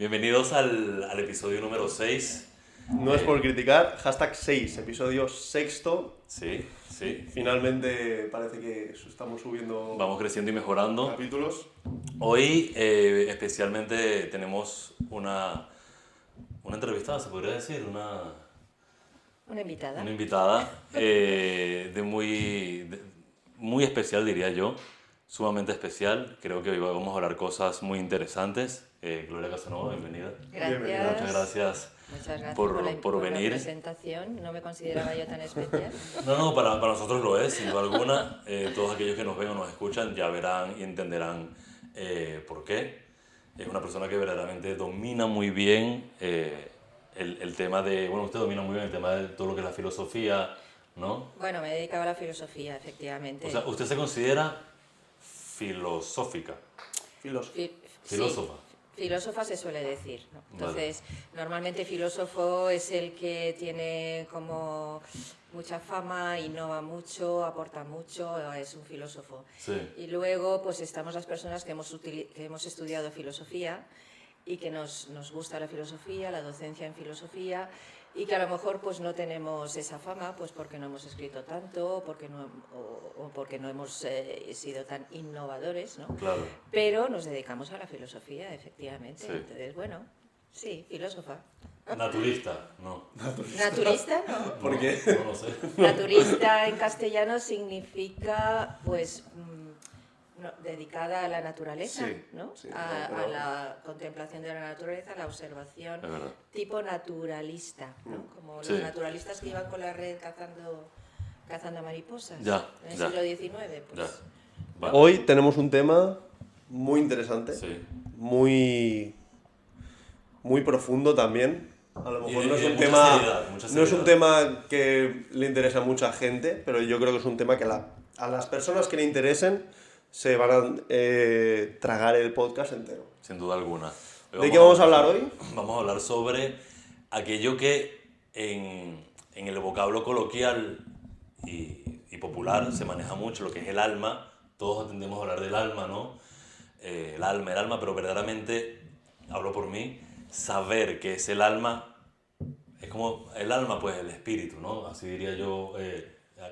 Bienvenidos al episodio número 6. No es por criticar, #6, episodio sexto. Sí, sí. Finalmente parece que estamos subiendo Vamos creciendo y mejorando. capítulos. Hoy especialmente tenemos una entrevistada, se podría decir, Una invitada. una invitada muy especial, diría yo, sumamente especial. Creo que hoy vamos a hablar cosas muy interesantes. Gloria Casanova, bienvenida. Gracias. Muchas gracias. Muchas gracias por por venir. la presentación. No me consideraba yo tan especial. No, para nosotros lo es, sin duda alguna. Todos aquellos que nos ven o nos escuchan ya verán y entenderán por qué. Es una persona que verdaderamente domina muy bien el tema de... Bueno, usted domina muy bien el tema de todo lo que es la filosofía, ¿no? Bueno, me he dedicado a la filosofía, efectivamente. O sea, usted se considera filosófica, filósofa. Filósofa se suele decir, ¿no? Entonces, normalmente filósofo es el que tiene como mucha fama, innova mucho, aporta mucho, es un filósofo. Sí. Y luego, pues estamos las personas que hemos estudiado filosofía y que nos gusta la filosofía, la docencia en filosofía, y que a lo mejor pues no tenemos esa fama pues porque no hemos escrito tanto o porque no hemos sido tan innovadores, ¿no? Claro. Pero nos dedicamos a la filosofía, efectivamente. Sí. Entonces, bueno, sí, filósofa. Naturista, no. Naturista, ¿no. ¿Por qué? No lo sé. Naturista en castellano significa pues dedicada a la naturaleza, Sí, ¿no? sí, a pero- la contemplación de la naturaleza, a la observación, Es verdad. tipo naturalista, ¿no? Como Sí. los naturalistas que iban con la red cazando mariposas Ya, en el ya. siglo XIX. Pues, Ya. Vale. Hoy tenemos un tema muy interesante, Sí. muy profundo también. A lo mejor Y no es de un mucha tema, seriedad, mucha no es un seriedad. tema que le interesa a mucha gente, pero yo creo que es un tema que a las personas que le interesen se van a tragar el podcast entero. Sin duda alguna. ¿De qué vamos a hablar hoy? Vamos a hablar sobre aquello que en el vocablo coloquial y popular se maneja mucho, lo que es el alma. Todos tendemos a hablar del alma, ¿no? El alma, pero verdaderamente, hablo por mí, saber qué es el alma, es como el alma, pues el espíritu, ¿no? Así diría yo,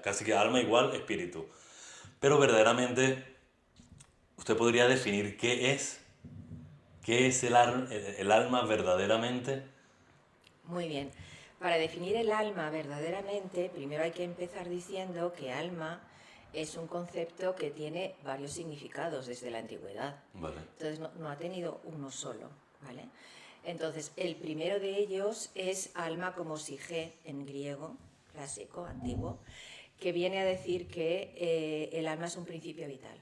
casi que alma igual espíritu. Pero verdaderamente, usted podría definir qué es el alma verdaderamente. muy bien. Para definir el alma verdaderamente, primero hay que empezar diciendo que alma es un concepto que tiene varios significados desde la antigüedad. Vale. Entonces no ha tenido uno solo, ¿vale? Entonces, el primero de ellos es alma como sige en griego, clásico, antiguo, que viene a decir que el alma es un principio vital.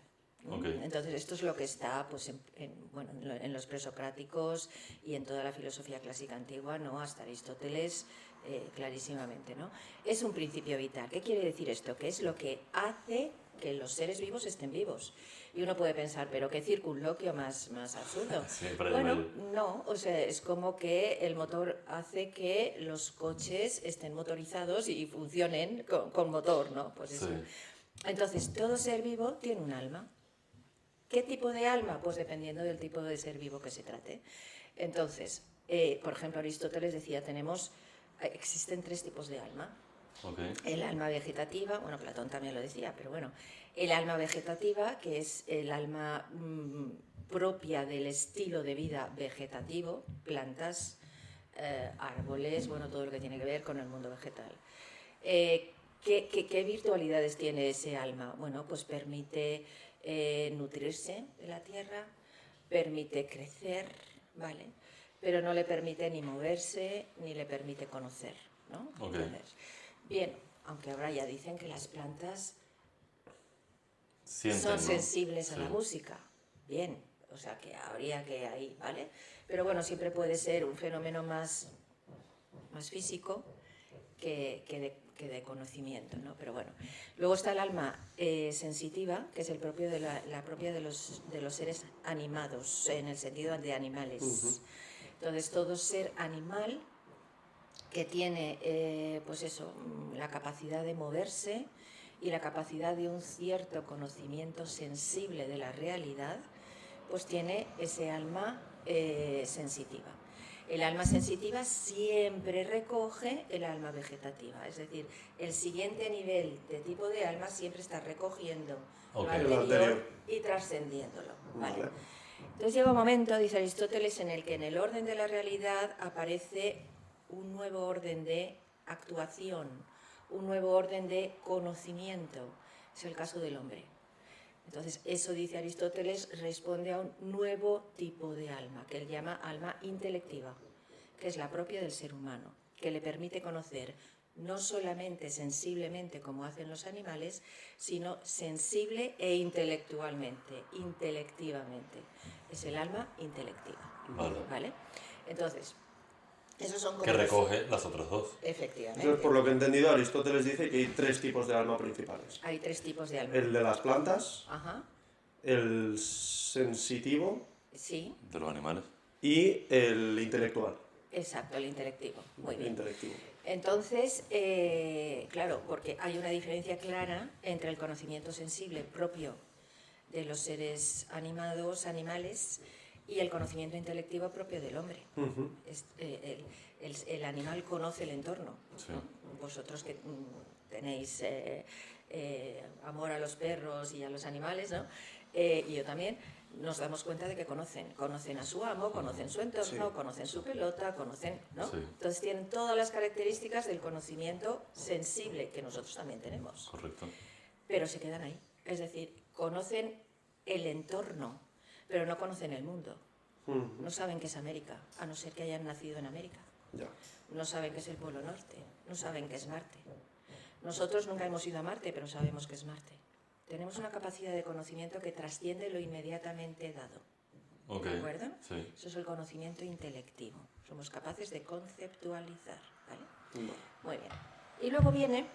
Okay. Entonces, esto es lo que está pues, en los presocráticos y en toda la filosofía clásica antigua, ¿no? Hasta Aristóteles, clarísimamente, ¿no? Es un principio vital. ¿Qué quiere decir esto? Que es lo que hace que los seres vivos estén vivos. Y uno puede pensar, pero qué circunloquio más absurdo. Sí, para Bueno, llamar- no, o sea, es como que el motor hace que los coches estén motorizados y funcionen con motor, ¿no? Pues eso. Sí. Entonces, todo ser vivo tiene un alma. ¿Qué tipo de alma? Pues dependiendo del tipo de ser vivo que se trate. Entonces, por ejemplo, Aristóteles decía, existen 3 tipos de alma. Okay. El alma vegetativa, bueno, Platón también lo decía, pero bueno, el alma vegetativa, que es el alma propia del estilo de vida vegetativo, plantas, árboles, bueno, todo lo que tiene que ver con el mundo vegetal. ¿Qué virtualidades tiene ese alma? Bueno, pues permite nutrirse de la tierra, permite crecer, ¿vale? Pero no le permite ni moverse, ni le permite conocer, ¿no? Ok. Entonces, bien, aunque ahora ya dicen que las plantas Sienten, son ¿no? sensibles a Sí. la música. Bien, o sea que habría que ahí, ¿vale? Pero bueno, siempre puede ser un fenómeno más físico que de conocimiento, ¿no? Pero bueno, luego está el alma sensitiva, que es el propio de la propia de los seres animados, en el sentido de animales. Entonces, todo ser animal que tiene, pues eso, la capacidad de moverse y la capacidad de un cierto conocimiento sensible de la realidad, pues tiene ese alma sensitiva. El alma sensitiva siempre recoge el alma vegetativa, es decir, el siguiente nivel de tipo de alma siempre está recogiendo Ok. lo Lo anterior. y trascendiéndolo. ¿Vale? Vale. Entonces llega un momento, dice Aristóteles, en el que en el orden de la realidad aparece un nuevo orden de actuación, un nuevo orden de conocimiento. Es el caso del hombre. Entonces, eso, dice Aristóteles, responde a un nuevo tipo de alma, que él llama alma intelectiva, que es la propia del ser humano, que le permite conocer no solamente sensiblemente como hacen los animales, sino sensible e intelectualmente, intelectivamente. Es el alma intelectiva. Vale. ¿Vale? Entonces, esos son como Que los- recoge las otras dos. Efectivamente. Entonces, por lo que he entendido, Aristóteles dice que hay 3 tipos de alma principales. Hay 3 tipos de alma. El de las plantas, Ajá, el sensitivo sí, De los animales. y el intelectual. exacto, el intelectivo. Muy El bien. intelectivo. Entonces, claro, porque hay una diferencia clara entre el conocimiento sensible propio de los seres animales, y el conocimiento intelectivo propio del hombre. Ujú. El animal conoce el entorno. Sí. ¿No? Vosotros que tenéis amor a los perros y a los animales, ¿no? Y yo también, nos damos cuenta de que conocen a su amo, conocen su entorno, Sí. conocen su pelota, conocen, ¿no? Sí. Entonces tienen todas las características del conocimiento sensible que nosotros también tenemos, Correcto. pero se quedan ahí. Es decir, conocen el entorno, pero no conocen el mundo. Ujú. No saben qué es América, a no ser que hayan nacido en América. Ya. No saben qué es el Polo Norte, no saben qué es Marte. Nosotros nunca hemos ido a Marte, pero sabemos qué es Marte. Tenemos una capacidad de conocimiento que trasciende lo inmediatamente dado. Ok. ¿De acuerdo? Sí. Eso es el conocimiento intelectivo. Somos capaces de conceptualizar. ¿Vale? Vale. Muy bien. Y luego viene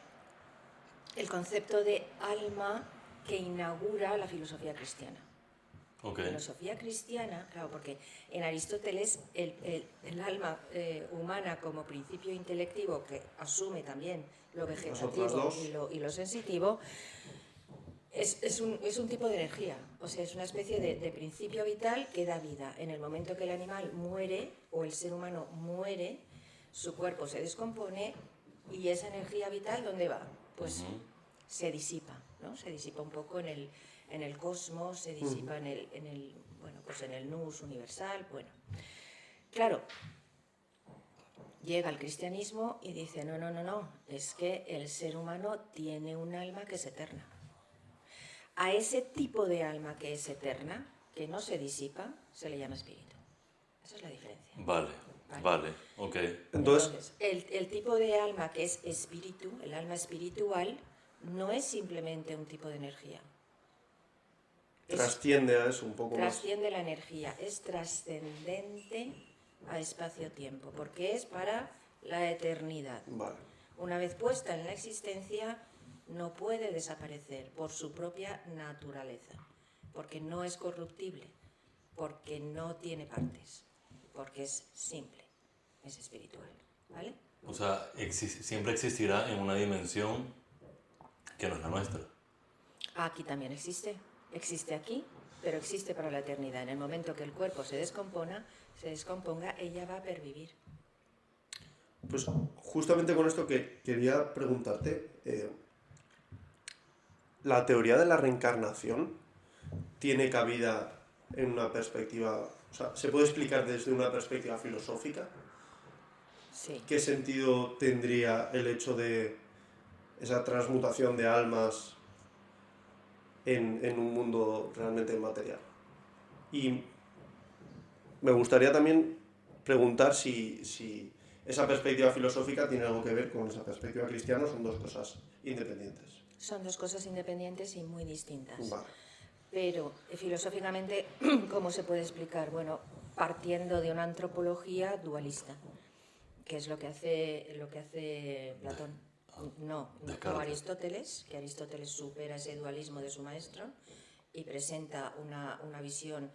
el concepto de alma que inaugura la filosofía cristiana. Ok. La filosofía cristiana, claro, porque en Aristóteles el alma humana como principio intelectivo, que asume también lo otras vegetativo dos. y lo sensitivo, es un tipo de energía, o sea, es una especie de principio vital que da vida. En el momento que el animal muere o el ser humano muere, su cuerpo se descompone y esa energía vital, ¿dónde va? Pues se disipa, ¿no? Se disipa un poco en el cosmos, se disipa en el nous universal, bueno. Claro, llega el cristianismo y dice, no, es que el ser humano tiene un alma que es eterna. A ese tipo de alma que es eterna, que no se disipa, se le llama espíritu. Esa es la diferencia. Vale. Ok. Entonces, el tipo de alma que es espíritu, el alma espiritual, no es simplemente un tipo de energía. trasciende a eso un poco más. Trasciende la energía, es trascendente a espacio-tiempo, porque es para la eternidad. Vale. Una vez puesta en la existencia, no puede desaparecer por su propia naturaleza, porque no es corruptible, porque no tiene partes, porque es simple, es espiritual, ¿vale? O sea, siempre existirá en una dimensión que no es la nuestra. Aquí también existe aquí, pero existe para la eternidad. En el momento que el cuerpo se descomponga, ella va a pervivir. Pues justamente con esto que quería preguntarte, ¿la teoría de la reencarnación tiene cabida en una perspectiva, o sea, se puede explicar desde una perspectiva filosófica? Sí. ¿Qué sentido tendría el hecho de esa transmutación de almas en un mundo realmente material? Y me gustaría también preguntar si esa perspectiva filosófica tiene algo que ver con esa perspectiva cristiana, o son dos cosas independientes. Son dos cosas independientes y muy distintas. Vale. Pero filosóficamente, ¿cómo se puede explicar? Bueno, partiendo de una antropología dualista, que es lo que hace Platón. No Aristóteles, que Aristóteles supera ese dualismo de su maestro y presenta una visión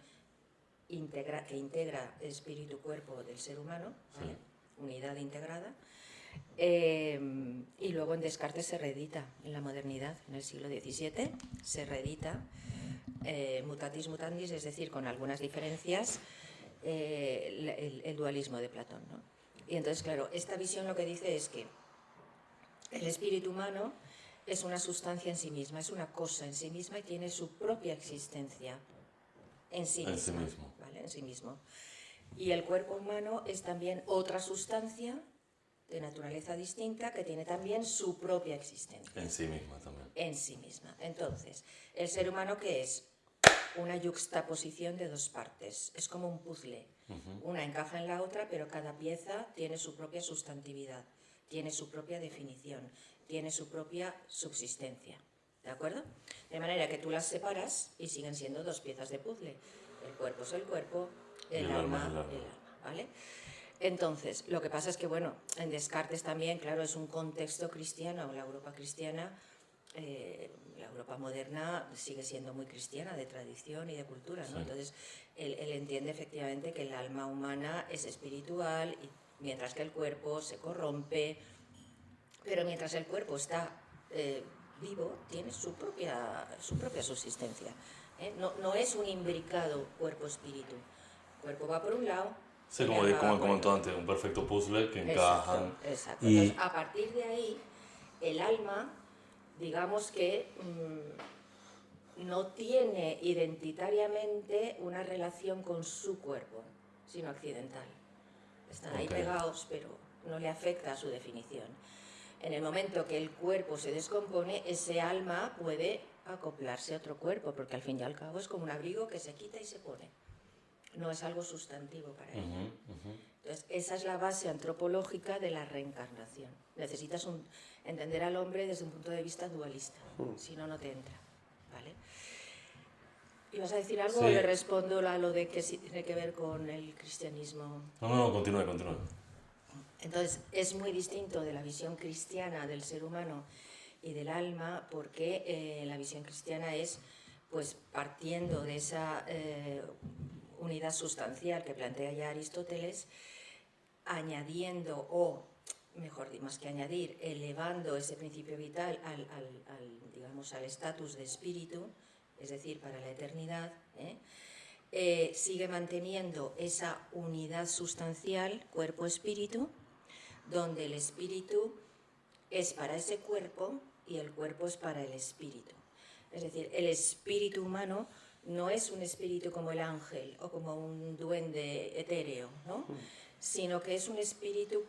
que integra espíritu-cuerpo del ser humano, ¿vale? Unidad integrada. Y luego en Descartes se reedita en la modernidad, en el siglo XVII, se reedita mutatis mutandis, es decir, con algunas diferencias, el dualismo de Platón, ¿no? Y entonces, claro, esta visión lo que dice es que el espíritu humano es una sustancia en sí misma, es una cosa en sí misma y tiene su propia existencia en sí misma. En sí mismo. ¿Vale? En sí mismo. Y el cuerpo humano es también otra sustancia de naturaleza distinta que tiene también su propia existencia. En sí misma también. En sí misma. Entonces, el ser humano, ¿qué es? Una yuxtaposición de dos partes. Es como un puzzle. Una encaja en la otra, pero cada pieza tiene su propia sustantividad, tiene su propia definición, tiene su propia subsistencia. ¿De acuerdo? De manera que tú las separas y siguen siendo dos piezas de puzzle. El cuerpo es el cuerpo, el alma es el alma. ¿Vale? Entonces, lo que pasa es que, bueno, en Descartes también, claro, es un contexto cristiano, la Europa cristiana, la Europa moderna sigue siendo muy cristiana, de tradición y de cultura, ¿no? Sí. Entonces, él entiende efectivamente que el alma humana es espiritual, y mientras que el cuerpo se corrompe, pero mientras el cuerpo está vivo, tiene su propia subsistencia. No es un imbricado cuerpo-espíritu. El cuerpo va por un lado. Sí, como comentó antes, un perfecto puzzle que encajan. Exacto. Entonces, a partir de ahí, el alma, digamos que no tiene identitariamente una relación con su cuerpo, sino accidental. Están ahí pegados, pero no le afecta a su definición. En el momento que el cuerpo se descompone, ese alma puede acoplarse a otro cuerpo, porque al fin y al cabo es como un abrigo que se quita y se pone. No es algo sustantivo para ella. Entonces, esa es la base antropológica de la reencarnación. Necesitas entender al hombre desde un punto de vista dualista, si no, no te entra. ¿Vale? ¿Ibas a decir algo o le respondo a lo de que sí tiene que ver con el cristianismo? No, continúe. Entonces, es muy distinto de la visión cristiana del ser humano y del alma, porque la visión cristiana es, pues, partiendo de esa unidad sustancial que plantea ya Aristóteles, añadiendo, o mejor, más que añadir, elevando ese principio vital al estatus de espíritu, es decir, para la eternidad, sigue manteniendo esa unidad sustancial, cuerpo-espíritu, donde el espíritu es para ese cuerpo y el cuerpo es para el espíritu. Es decir, el espíritu humano no es un espíritu como el ángel o como un duende etéreo, ¿no? Sino que es un espíritu,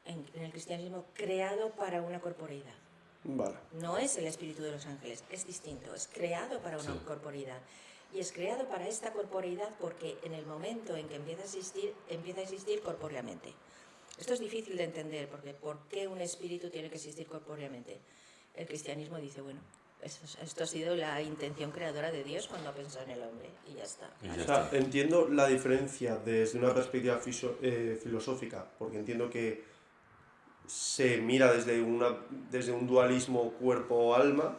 en el cristianismo, creado para una corporeidad. Vale. No es el espíritu de los ángeles, es distinto, es creado para una corporeidad. Y es creado para esta corporeidad porque en el momento en que empieza a existir corpóreamente. Esto es difícil de entender, porque ¿por qué un espíritu tiene que existir corpóreamente? El cristianismo dice, bueno, esto ha sido la intención creadora de Dios cuando ha pensado en el hombre, y ya está. O sea, entiendo la diferencia desde una perspectiva filosófica, porque entiendo que se mira desde un dualismo cuerpo-alma.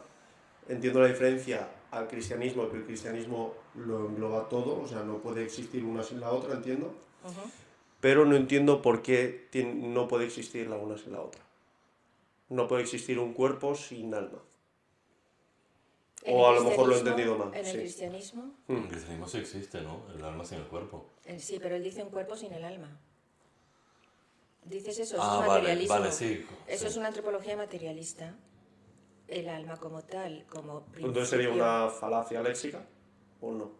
Entiendo la diferencia al cristianismo, que el cristianismo lo engloba todo, o sea, no puede existir una sin la otra, entiendo. Pero no entiendo por qué no puede existir la una sin la otra. No puede existir un cuerpo sin alma. O a lo mejor lo he entendido mal. ¿En el cristianismo? En el cristianismo sí existe, ¿no? El alma sin el cuerpo. Sí, pero él dice un cuerpo sin el alma. Dices eso, es un materialismo. Vale, sí. Eso es una antropología materialista. El alma como tal, como principio. ¿Entonces sería una falacia léxica o no?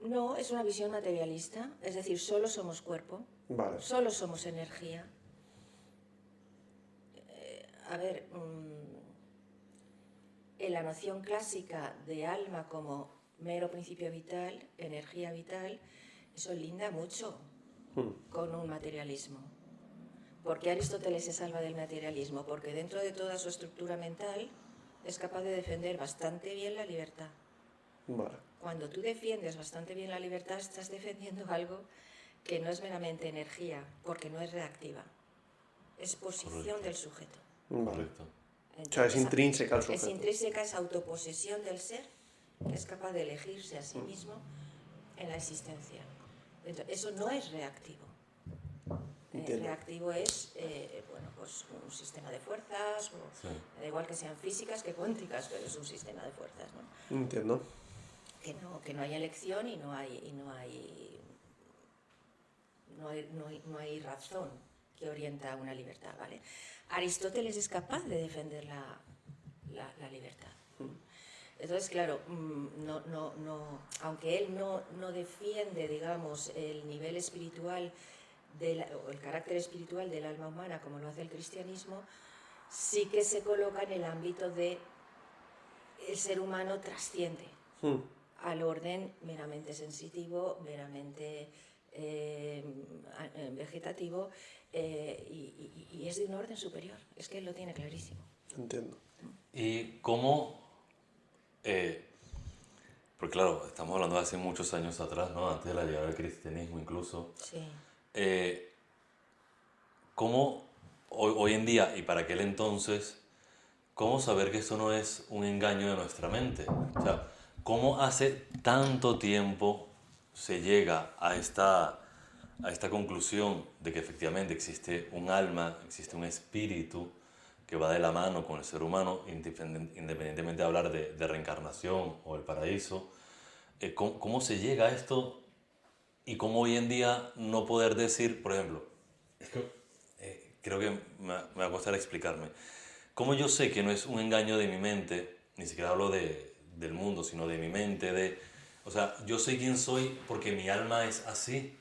No, es una visión materialista. Es decir, solo somos cuerpo. Vale. Solo somos energía. En la noción clásica de alma como mero principio vital, energía vital, eso linda mucho con un materialismo. ¿Por qué Aristóteles se salva del materialismo? Porque dentro de toda su estructura mental es capaz de defender bastante bien la libertad. Vale. Cuando tú defiendes bastante bien la libertad, estás defendiendo algo que no es meramente energía, porque no es reactiva. Es posición del sujeto. Vale. Entonces, o sea, es intrínseca al sujeto. Es intrínseca, es autoposesión del ser, que es capaz de elegirse a sí mismo en la existencia. Entonces, eso no es reactivo. Reactivo es pues un sistema de fuerzas, da igual que sean físicas que cuánticas, pero es un sistema de fuerzas, ¿no? Entiendo. Que no hay elección y no hay no hay razón que orienta a una libertad, ¿vale? Aristóteles es capaz de defender la libertad. Entonces, claro, aunque él no defiende, digamos, el nivel espiritual o el carácter espiritual del alma humana como lo hace el cristianismo, sí que se coloca en el ámbito de el ser humano trasciende al orden meramente sensitivo, meramente vegetativo, y es de un orden superior. Es que él lo tiene clarísimo. Entiendo. ¿Y cómo? Porque claro, estamos hablando de hace muchos años atrás, ¿no? Antes de la llegada del cristianismo incluso. Sí. ¿Cómo hoy en día y para aquel entonces, cómo saber que esto no es un engaño de nuestra mente? O sea, ¿cómo hace tanto tiempo se llega a esta conclusión de que efectivamente existe un alma, existe un espíritu que va de la mano con el ser humano, independientemente de hablar de reencarnación o el paraíso? ¿Cómo se llega a esto y cómo hoy en día no poder decir, por ejemplo, es que creo que me va a costar explicarme, cómo yo sé que no es un engaño de mi mente, ni siquiera hablo del mundo, sino de mi mente, o sea, yo sé quién soy porque mi alma es así.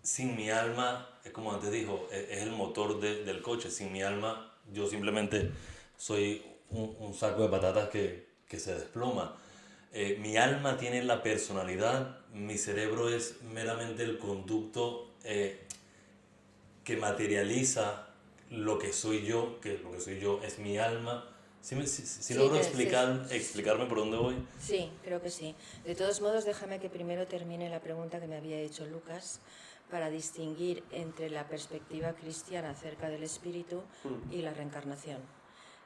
Sin mi alma, es como antes dijo, es el motor del coche. Sin mi alma, yo simplemente soy un saco de patatas que se desploma. Mi alma tiene la personalidad, mi cerebro es meramente el conducto que materializa lo que soy yo, que lo que soy yo es mi alma. ¿Sí logro explicarme por dónde voy? Sí, creo que sí. De todos modos, déjame que primero termine la pregunta que me había hecho Lucas para distinguir entre la perspectiva cristiana acerca del espíritu y la reencarnación.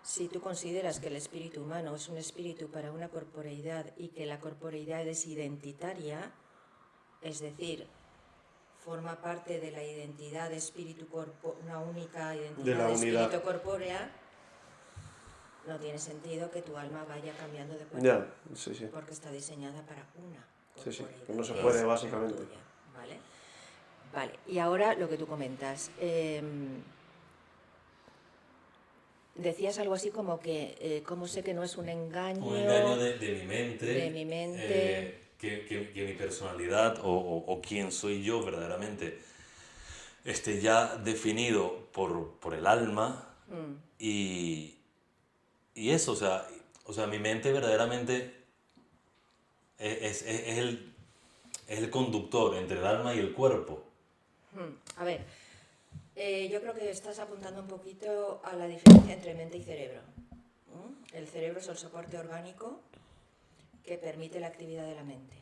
Si tú consideras que el espíritu humano es un espíritu para una corporeidad y que la corporeidad es identitaria, es decir, forma parte de la identidad de espíritu-corpo, una única identidad de espíritu corpórea, no tiene sentido que tu alma vaya cambiando de cuerpo. Ya, sí, sí. Porque está diseñada para una corporeidad. Sí, sí, no se puede, básicamente. Tuya, ¿vale? Vale, y ahora lo que tú comentas. Decías algo así como que, ¿cómo sé que no es un engaño? Un engaño de mi mente. De mi mente. Que mi personalidad o quién soy yo verdaderamente esté ya definido por el alma y eso, o sea, mi mente verdaderamente es el conductor entre el alma y el cuerpo. A ver, yo creo que estás apuntando un poquito a la diferencia entre mente y cerebro. El cerebro es el soporte orgánico que permite la actividad de la mente.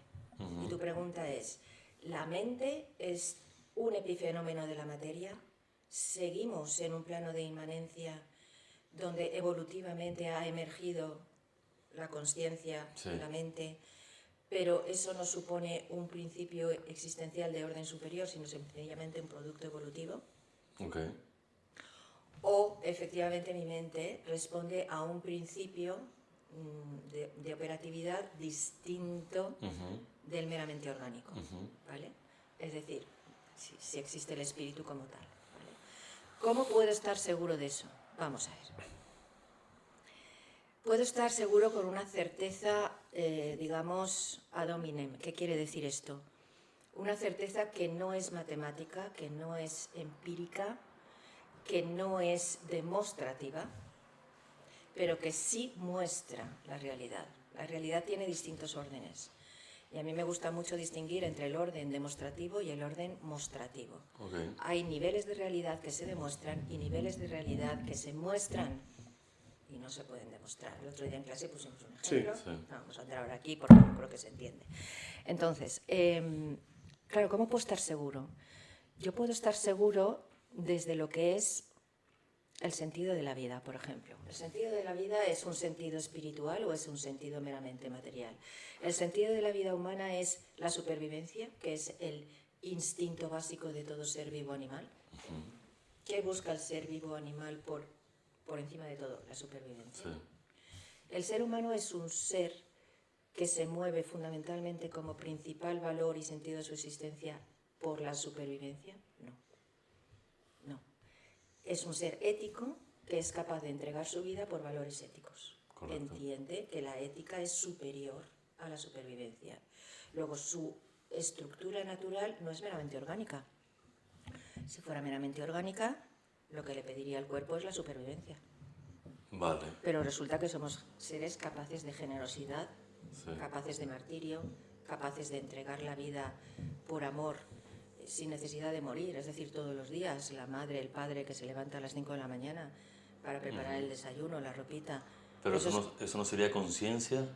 Y tu pregunta es, ¿la mente es un epifenómeno de la materia? ¿Seguimos en un plano de inmanencia donde evolutivamente ha emergido la consciencia, la mente, pero eso no supone un principio existencial de orden superior, sino sencillamente un producto evolutivo? Okay. O efectivamente mi mente responde a un principio de operatividad distinto del meramente orgánico, ¿vale? Es decir, si existe el espíritu como tal, ¿vale? ¿Cómo puedo estar seguro de eso? Vamos a ver. Puedo estar seguro con una certeza, digamos, ad hominem. ¿Qué quiere decir esto? Una certeza que no es matemática, que no es empírica, que no es demostrativa, pero que sí muestra la realidad. La realidad tiene distintos órdenes. Y a mí me gusta mucho distinguir entre el orden demostrativo y el orden mostrativo. Okay. Hay niveles de realidad que se demuestran y niveles de realidad que se muestran y no se pueden demostrar. El otro día en clase pusimos un ejemplo. Sí. No vamos a entrar ahora aquí porque no creo que se entiende. Entonces, claro, ¿cómo puedo estar seguro? Yo puedo estar seguro desde lo que es el sentido de la vida, por ejemplo. ¿El sentido de la vida es un sentido espiritual o es un sentido meramente material? El sentido de la vida humana es la supervivencia, que es el instinto básico de todo ser vivo animal. ¿Qué busca el ser vivo animal por encima de todo? La supervivencia. Sí. El ser humano es un ser que se mueve fundamentalmente como principal valor y sentido de su existencia por la supervivencia? No. No. Es un ser ético que es capaz de entregar su vida por valores éticos. Correcto. Entiende que la ética es superior a la supervivencia. Luego, su estructura natural no es meramente orgánica. Si fuera meramente orgánica, lo que le pediría al cuerpo es la supervivencia. Vale. Pero resulta que somos seres capaces de generosidad, Sí. capaces de martirio, capaces de entregar la vida por amor, sin necesidad de morir, es decir, todos los días. La madre, el padre que se levanta a las 5 de la mañana para preparar el desayuno, la ropita. Pero Eso eso no sería conciencia.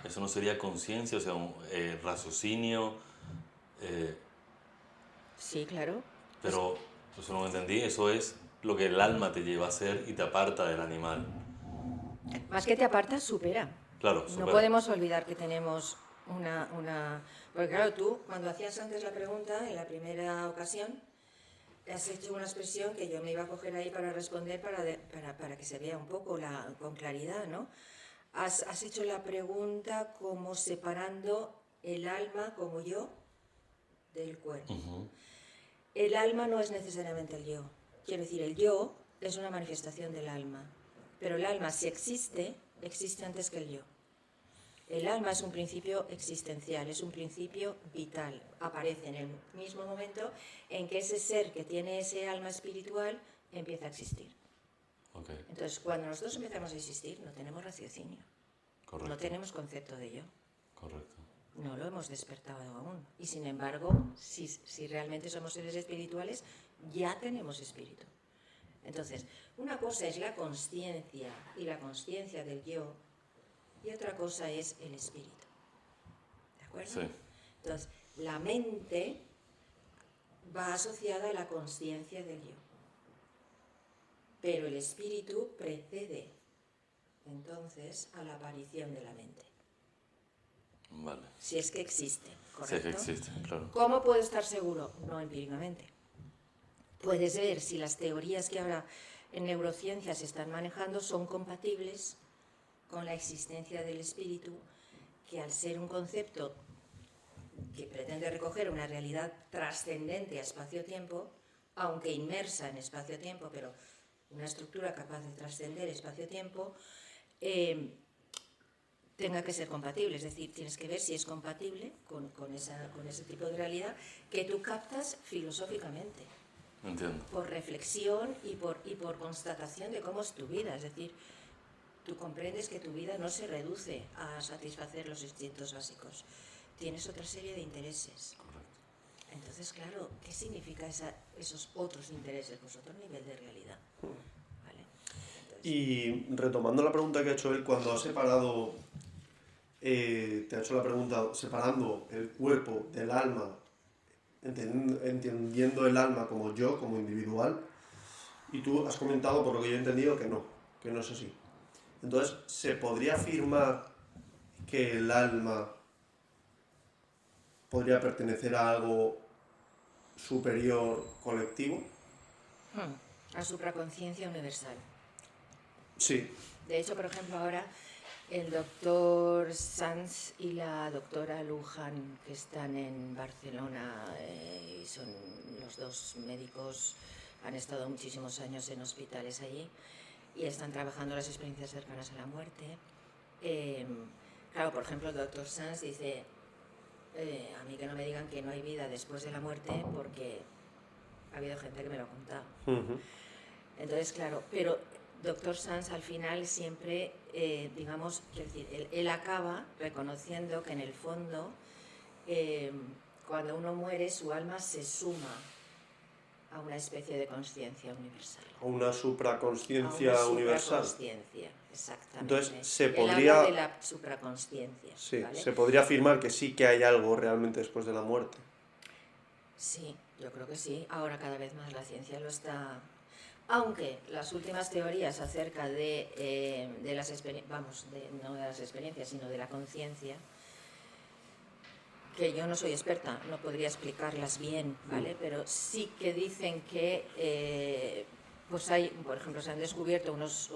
Eso no sería conciencia, o sea, un raciocinio. Sí, claro. Pero eso no lo entendí. Eso es lo que el alma te lleva a hacer y te aparta del animal. Más que te aparta, supera. Claro, No supera. podemos olvidar que tenemos una... Porque claro, tú, cuando hacías antes la pregunta, en la primera ocasión, has hecho una expresión que yo me iba a coger ahí para responder para que se vea un poco con claridad, ¿no? Has hecho la pregunta como separando el alma como yo del cuerpo. El alma no es necesariamente el yo. Quiero decir, el yo es una manifestación del alma. Pero el alma, si existe, existe antes que el yo. El alma es un principio existencial, es un principio vital. Aparece en el mismo momento en que ese ser que tiene ese alma espiritual empieza a existir. Okay. Entonces, cuando nosotros empezamos a existir, no tenemos raciocinio. Correcto. No tenemos concepto de yo. Correcto. No lo hemos despertado aún. Y sin embargo, si realmente somos seres espirituales, ya tenemos espíritu. Entonces, una cosa es la consciencia y la consciencia del yo, y otra cosa es el espíritu. ¿De acuerdo? Sí. Entonces, la mente va asociada a la consciencia del yo. Pero el espíritu precede entonces a la aparición de la mente. Vale. Si es que existe, Sí, ¿correcto? que existe, claro. ¿Cómo puedo estar seguro? No empíricamente. Puedes ver si las teorías que ahora en neurociencia se están manejando son compatibles con la existencia del espíritu, que al ser un concepto que pretende recoger una realidad trascendente a espacio-tiempo, aunque inmersa en espacio-tiempo, pero una estructura capaz de trascender espacio-tiempo, tenga que ser compatible. Es decir, tienes que ver si es compatible con ese tipo de realidad que tú captas filosóficamente. Entiendo. Por reflexión y por constatación de cómo es tu vida. Es decir, tú comprendes que tu vida no se reduce a satisfacer los instintos básicos. Tienes otra serie de intereses. Correcto. Entonces, claro, ¿qué significa esos otros intereses? Pues otro nivel de realidad. ¿Vale? Entonces, Y retomando la pregunta que ha hecho él, cuando ha separado, te ha hecho la pregunta separando el cuerpo del alma, entendiendo el alma como yo, como individual, y tú has comentado, por lo que yo he entendido, que no es así. Entonces, ¿se podría afirmar que el alma podría pertenecer a algo superior colectivo? la supraconciencia universal. Sí. De hecho, por ejemplo, ahora el doctor Sanz y la doctora Luján, que están en Barcelona, y son los dos médicos, han estado muchísimos años en hospitales allí y están trabajando las experiencias cercanas a la muerte. Claro, por ejemplo, el doctor Sanz dice, a mí que no me digan que no hay vida después de la muerte, porque ha habido gente que me lo ha contado. Entonces, claro, pero doctor Sanz al final siempre, digamos, quiero decir, él acaba reconociendo que en el fondo, cuando uno muere, su alma se suma a una especie de conciencia universal. A una supraconsciencia a una universal. Supraconsciencia, exactamente. Entonces, se Él podría... habla de la supraconsciencia. Sí, ¿vale? se podría afirmar que sí que hay algo realmente después de la muerte. Sí, yo creo que sí. Ahora cada vez más la ciencia lo está... Aunque las últimas teorías acerca de las experiencias, no de las experiencias, sino de la conciencia, que yo no soy experta, no podría explicarlas bien, ¿vale? Pero sí que dicen que Pues hay, por ejemplo, se han descubierto unos,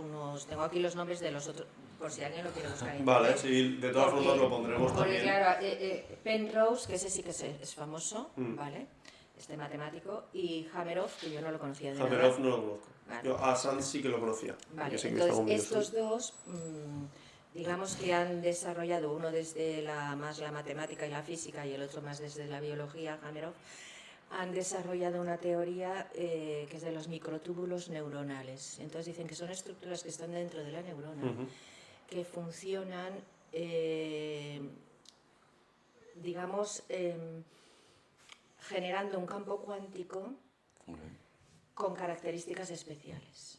tengo aquí los nombres de los otros, por si alguien lo quiere buscar en Vale, internet. sí, de todas formas lo pondremos Porque también. claro, Penrose, que ese sí que es famoso, ¿vale? Este matemático, y Hameroff, que yo no lo conocía de Hameroff nada. no lo conozco. Vale. Yo a Sanz sí que lo conocía. Vale, Sí que he visto algún entonces vídeo estos dos, digamos que han desarrollado, uno desde más la matemática y la física y el otro más desde la biología, Hameroff, han desarrollado una teoría que es de los microtúbulos neuronales. Entonces dicen que son estructuras que están dentro de la neurona, que funcionan, digamos, generando un campo cuántico con características especiales.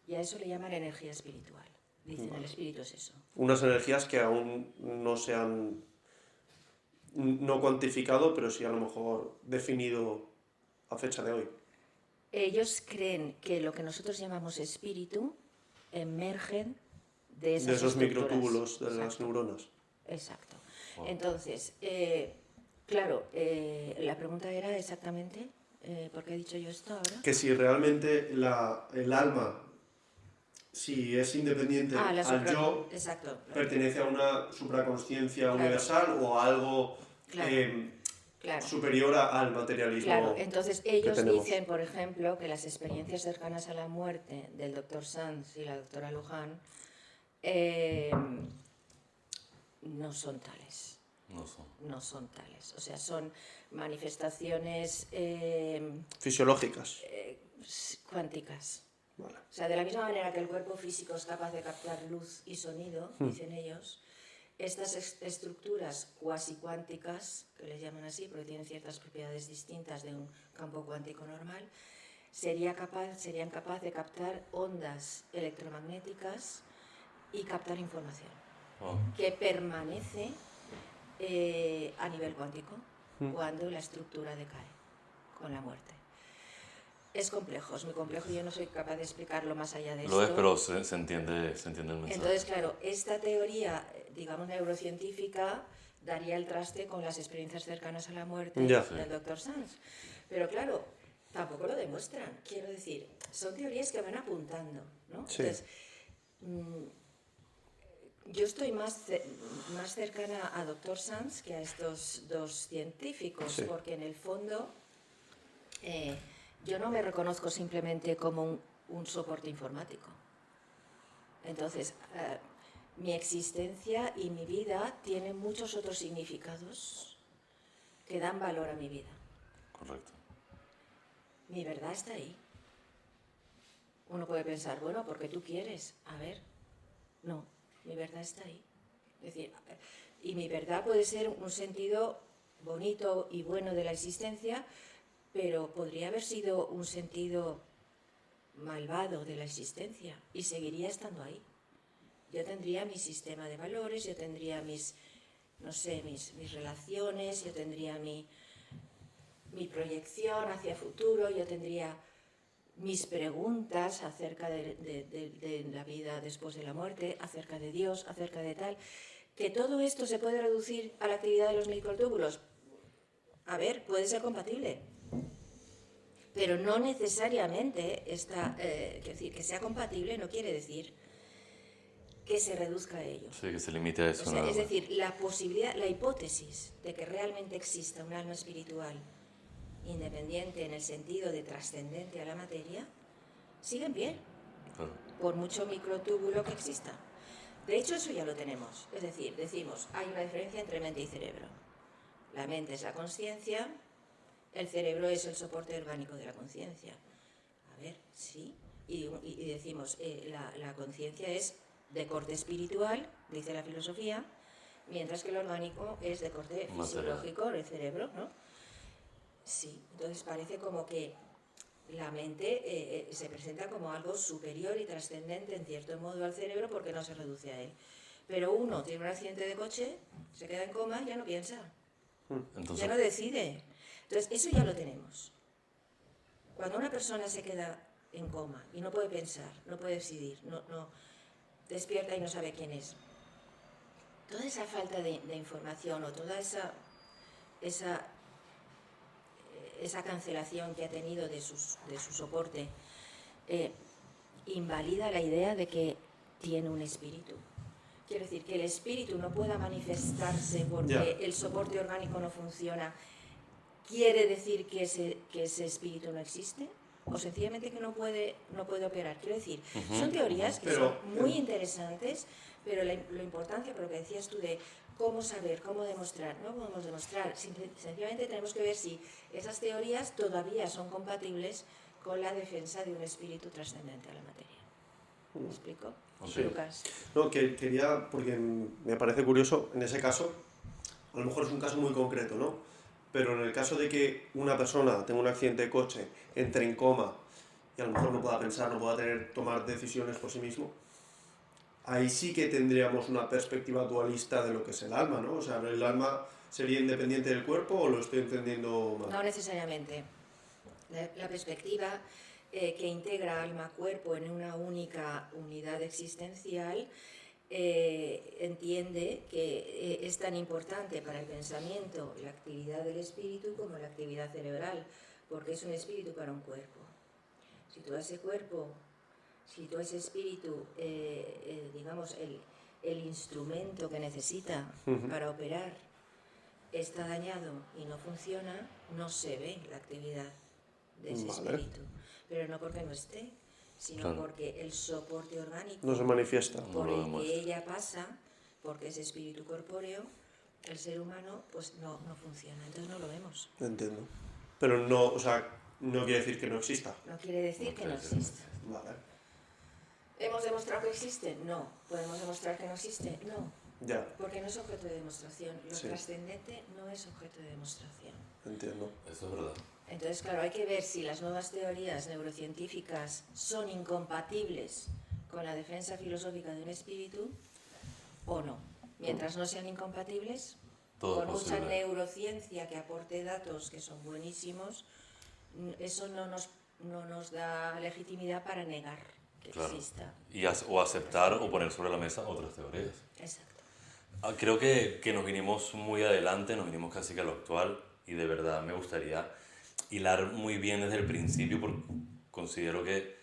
Y a eso le llaman energía espiritual. Dicen, el espíritu es eso. Unas energías que aún no se han no cuantificado, pero sí a lo mejor definido a fecha de hoy. Ellos creen que lo que nosotros llamamos espíritu emerge de esas de esos estructuras. microtúbulos de las neuronas. Exacto. Entonces, claro, la pregunta era exactamente, ¿por qué he dicho yo esto ahora? Que si realmente el alma, si es independiente al yo, exacto, pertenece a una supraconsciencia Claro. universal o a algo Claro. superior al materialismo. Claro, entonces ellos tenemos. dicen, por ejemplo, que las experiencias cercanas a la muerte del doctor Sanz y la doctora Luján no son tales. No son tales. O sea, son manifestaciones Fisiológicas. cuánticas. Vale. O sea, de la misma manera que el cuerpo físico es capaz de captar luz y sonido, dicen ellos, estas estructuras cuasi cuánticas, que les llaman así porque tienen ciertas propiedades distintas de un campo cuántico normal, serían capaces de captar ondas electromagnéticas y captar información que permanece a nivel cuántico cuando la estructura decae con la muerte. Es complejo, es muy complejo, yo no soy capaz de explicarlo más allá de esto. Lo es, pero se entiende el mensaje. Entonces, claro, esta teoría, digamos, neurocientífica, daría el traste con las experiencias cercanas a la muerte del doctor Sanz. Pero claro, tampoco lo demuestran. Quiero decir, son teorías que van apuntando, ¿no? Sí. Entonces, yo estoy más cercana a doctor Sanz que a estos dos científicos, porque en el fondo yo no me reconozco simplemente como un soporte informático. Entonces, mi existencia y mi vida tienen muchos otros significados que dan valor a mi vida. Correcto. Mi verdad está ahí. Uno puede pensar, bueno, porque tú quieres. A ver, no, mi verdad está ahí. Es decir, y mi verdad puede ser un sentido bonito y bueno de la existencia, pero podría haber sido un sentido malvado de la existencia y seguiría estando ahí. Yo tendría mi sistema de valores, yo tendría mis relaciones, yo tendría mi proyección hacia el futuro, yo tendría mis preguntas acerca de la vida después de la muerte, acerca de Dios, acerca de tal. ¿Que todo esto se puede reducir a la actividad de los microtúbulos? A ver, puede ser compatible. Pero no necesariamente decir, que sea compatible no quiere decir que se reduzca a ello. Sí, que se limite a eso. O sea, es decir, la posibilidad, la hipótesis de que realmente exista un alma espiritual independiente en el sentido de trascendente a la materia, sigue en pie, por mucho microtúbulo que exista. De hecho, eso ya lo tenemos. Es decir, decimos, hay una diferencia entre mente y cerebro. La mente es la consciencia, el cerebro es el soporte orgánico de la conciencia. A ver, sí. Y decimos, la conciencia es de corte espiritual, dice la filosofía, mientras que el orgánico es de corte fisiológico, el cerebro, ¿no? Sí, entonces parece como que la mente se presenta como algo superior y trascendente en cierto modo al cerebro porque no se reduce a él. Pero uno tiene un accidente de coche, se queda en coma, ya no piensa, ya no decide. Entonces, eso ya lo tenemos. Cuando una persona se queda en coma y no puede pensar, no puede decidir, no despierta y no sabe quién es, toda esa falta de información o toda esa cancelación que ha tenido de su soporte invalida la idea de que tiene un espíritu. Quiero decir, que el espíritu no pueda manifestarse porque el soporte orgánico no funciona, ¿quiere decir que ese espíritu no existe? O sencillamente que no puede operar. Quiero decir, son teorías que son muy interesantes, pero la importancia, por lo que decías tú, de cómo saber, cómo demostrar, no podemos demostrar, sencillamente tenemos que ver si esas teorías todavía son compatibles con la defensa de un espíritu trascendente a la materia. ¿Me explico? Sí. Lucas. No, que quería, porque me parece curioso, en ese caso, a lo mejor es un caso muy concreto, ¿no? Pero en el caso de que una persona tenga un accidente de coche, entre en coma y a lo mejor no pueda pensar, no pueda tomar decisiones por sí mismo, ahí sí que tendríamos una perspectiva dualista de lo que es el alma, ¿no? O sea, ¿el alma sería independiente del cuerpo o lo estoy entendiendo mal? No necesariamente. La perspectiva que integra alma-cuerpo en una única unidad existencial entiende que es tan importante para el pensamiento la actividad del espíritu como la actividad cerebral, porque es un espíritu para un cuerpo. Si todo ese cuerpo, si todo ese espíritu, digamos, el instrumento que necesita para operar está dañado y no funciona, no se ve la actividad de ese espíritu. Pero no porque no esté, sino porque el soporte orgánico no se manifiesta. por el que ella pasa, porque es espíritu corpóreo, el ser humano pues no funciona, entonces no lo vemos. Entiendo. Pero no, o sea, no quiere decir que no exista. No quiere decir que no exista. Vale. ¿Hemos demostrado que existe? No. ¿Podemos demostrar que no existe? No. Ya. Porque no es objeto de demostración. Lo trascendente no es objeto de demostración. Entiendo. Eso es verdad. Entonces, claro, hay que ver si las nuevas teorías neurocientíficas son incompatibles con la defensa filosófica de un espíritu o no. Mientras no sean incompatibles, todo con mucha posible. Neurociencia que aporte datos que son buenísimos, eso no nos da legitimidad para negar que exista. O aceptar o poner sobre la mesa otras teorías. Exacto. Creo que nos vinimos muy adelante, nos vinimos casi que a lo actual y de verdad me gustaría hilar muy bien desde el principio porque considero que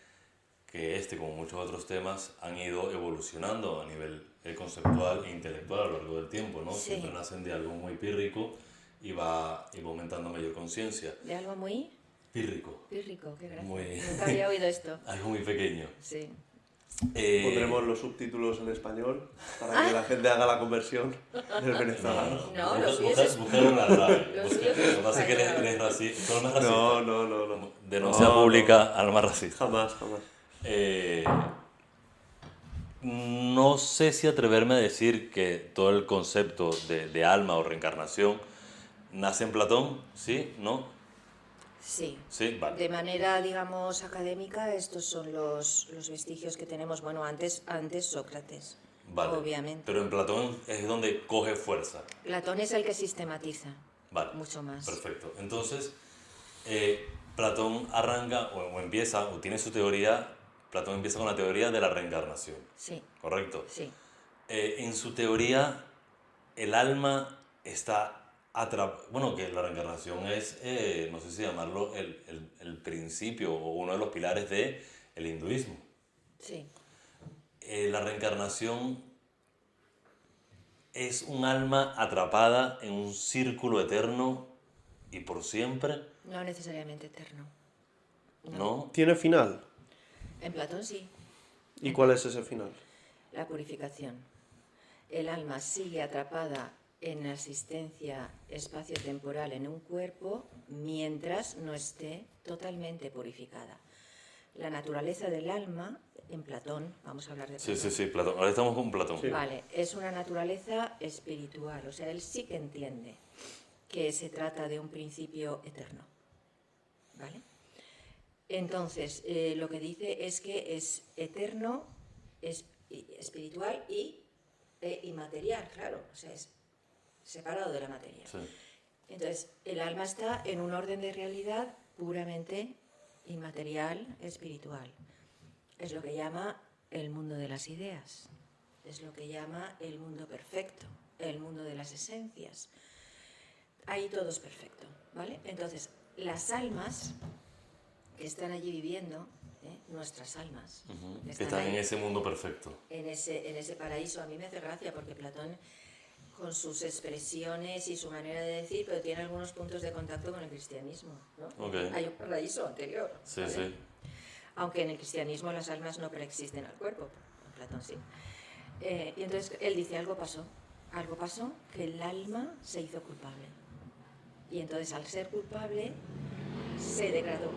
como muchos otros temas, han ido evolucionando a nivel conceptual e intelectual a lo largo del tiempo, ¿no? Sí. Siempre nacen de algo muy pírrico y va aumentando mayor conciencia. ¿De algo muy? Pírrico. Pírrico, qué gracia. Muy... Nunca había oído esto. Algo muy pequeño. Sí. Pondremos los subtítulos en español para que la gente haga la conversión del venezolano. No, lo suyo es... Búscalo en la radio. Lo suyo es Lo que pasa es que eres racista. ¿Tú eres racista? No. Denuncia pública al más racista. Jamás. No sé si atreverme a decir que todo el concepto de alma o reencarnación nace en Platón, ¿sí? ¿No? Sí. Sí, vale. De manera, digamos, académica, estos son los vestigios que tenemos. Bueno, antes Sócrates, Vale. obviamente. Pero en Platón es donde coge fuerza. Platón es el que sistematiza. Vale. Mucho más. Perfecto. Entonces, Platón arranca o empieza, o tiene su teoría, Platón empieza con la teoría de la reencarnación. Sí. ¿Correcto? Sí. En su teoría, el alma está bueno, que la reencarnación es, no sé si llamarlo, el principio o uno de los pilares del hinduismo. Sí. La reencarnación es un alma atrapada en un círculo eterno y por siempre, No necesariamente eterno. ¿no? ¿Tiene final? En Platón sí. ¿Y cuál es ese final? La purificación. El alma sigue atrapada en la existencia espacio-temporal en un cuerpo mientras no esté totalmente purificada. La naturaleza del alma, en Platón, vamos a hablar de Platón. Sí, Platón. Ahora estamos con Platón. Sí. Vale, es una naturaleza espiritual, o sea, él sí que entiende que se trata de un principio eterno. ¿Vale? Entonces, lo que dice es que es eterno, es espiritual y inmaterial, claro, o sea, es separado de la materia. Sí. Entonces, el alma está en un orden de realidad puramente inmaterial, espiritual. Es lo que llama el mundo de las ideas, es lo que llama el mundo perfecto, el mundo de las esencias. Ahí todo es perfecto, ¿vale? Entonces, las almas están allí viviendo, nuestras almas. Que están en ese mundo perfecto. En ese paraíso. A mí me hace gracia porque Platón, con sus expresiones y su manera de decir, pero tiene algunos puntos de contacto con el cristianismo, ¿no? Okay. Hay un paraíso anterior. Sí, ¿vale? sí. Aunque en el cristianismo las almas no preexisten al cuerpo, en Platón sí. Y entonces él dice, algo pasó que el alma se hizo culpable. Y entonces al ser culpable se degradó.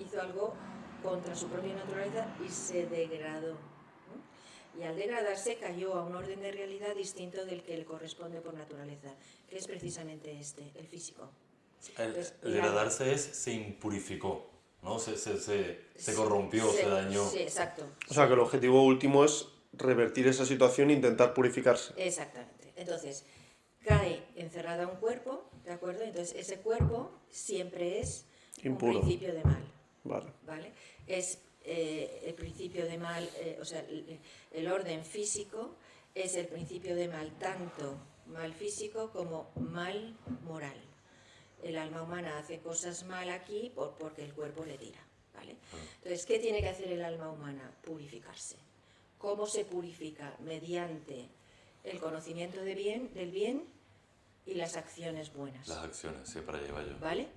Hizo algo contra su propia naturaleza y se degradó. ¿no? Y al degradarse cayó a un orden de realidad distinto del que le corresponde por naturaleza, que es precisamente el físico. El Entonces, degradarse se impurificó, ¿no? Se corrompió, se dañó. Sí, exacto. O sea, que el objetivo último es revertir esa situación e intentar purificarse. Exactamente. Entonces, cae encerrada un cuerpo, ¿de acuerdo? Entonces, ese cuerpo siempre es Impuro. un principio de mal. Vale. ¿Vale? Es el principio de mal, o sea, el orden físico es el principio de mal, tanto mal físico como mal moral. El alma humana hace cosas mal aquí porque el cuerpo le tira, ¿vale? Entonces, ¿qué tiene que hacer el alma humana? Purificarse. ¿Cómo se purifica? Mediante el conocimiento del bien y las acciones buenas. Las acciones, sí, para allá va yo. ¿Vale?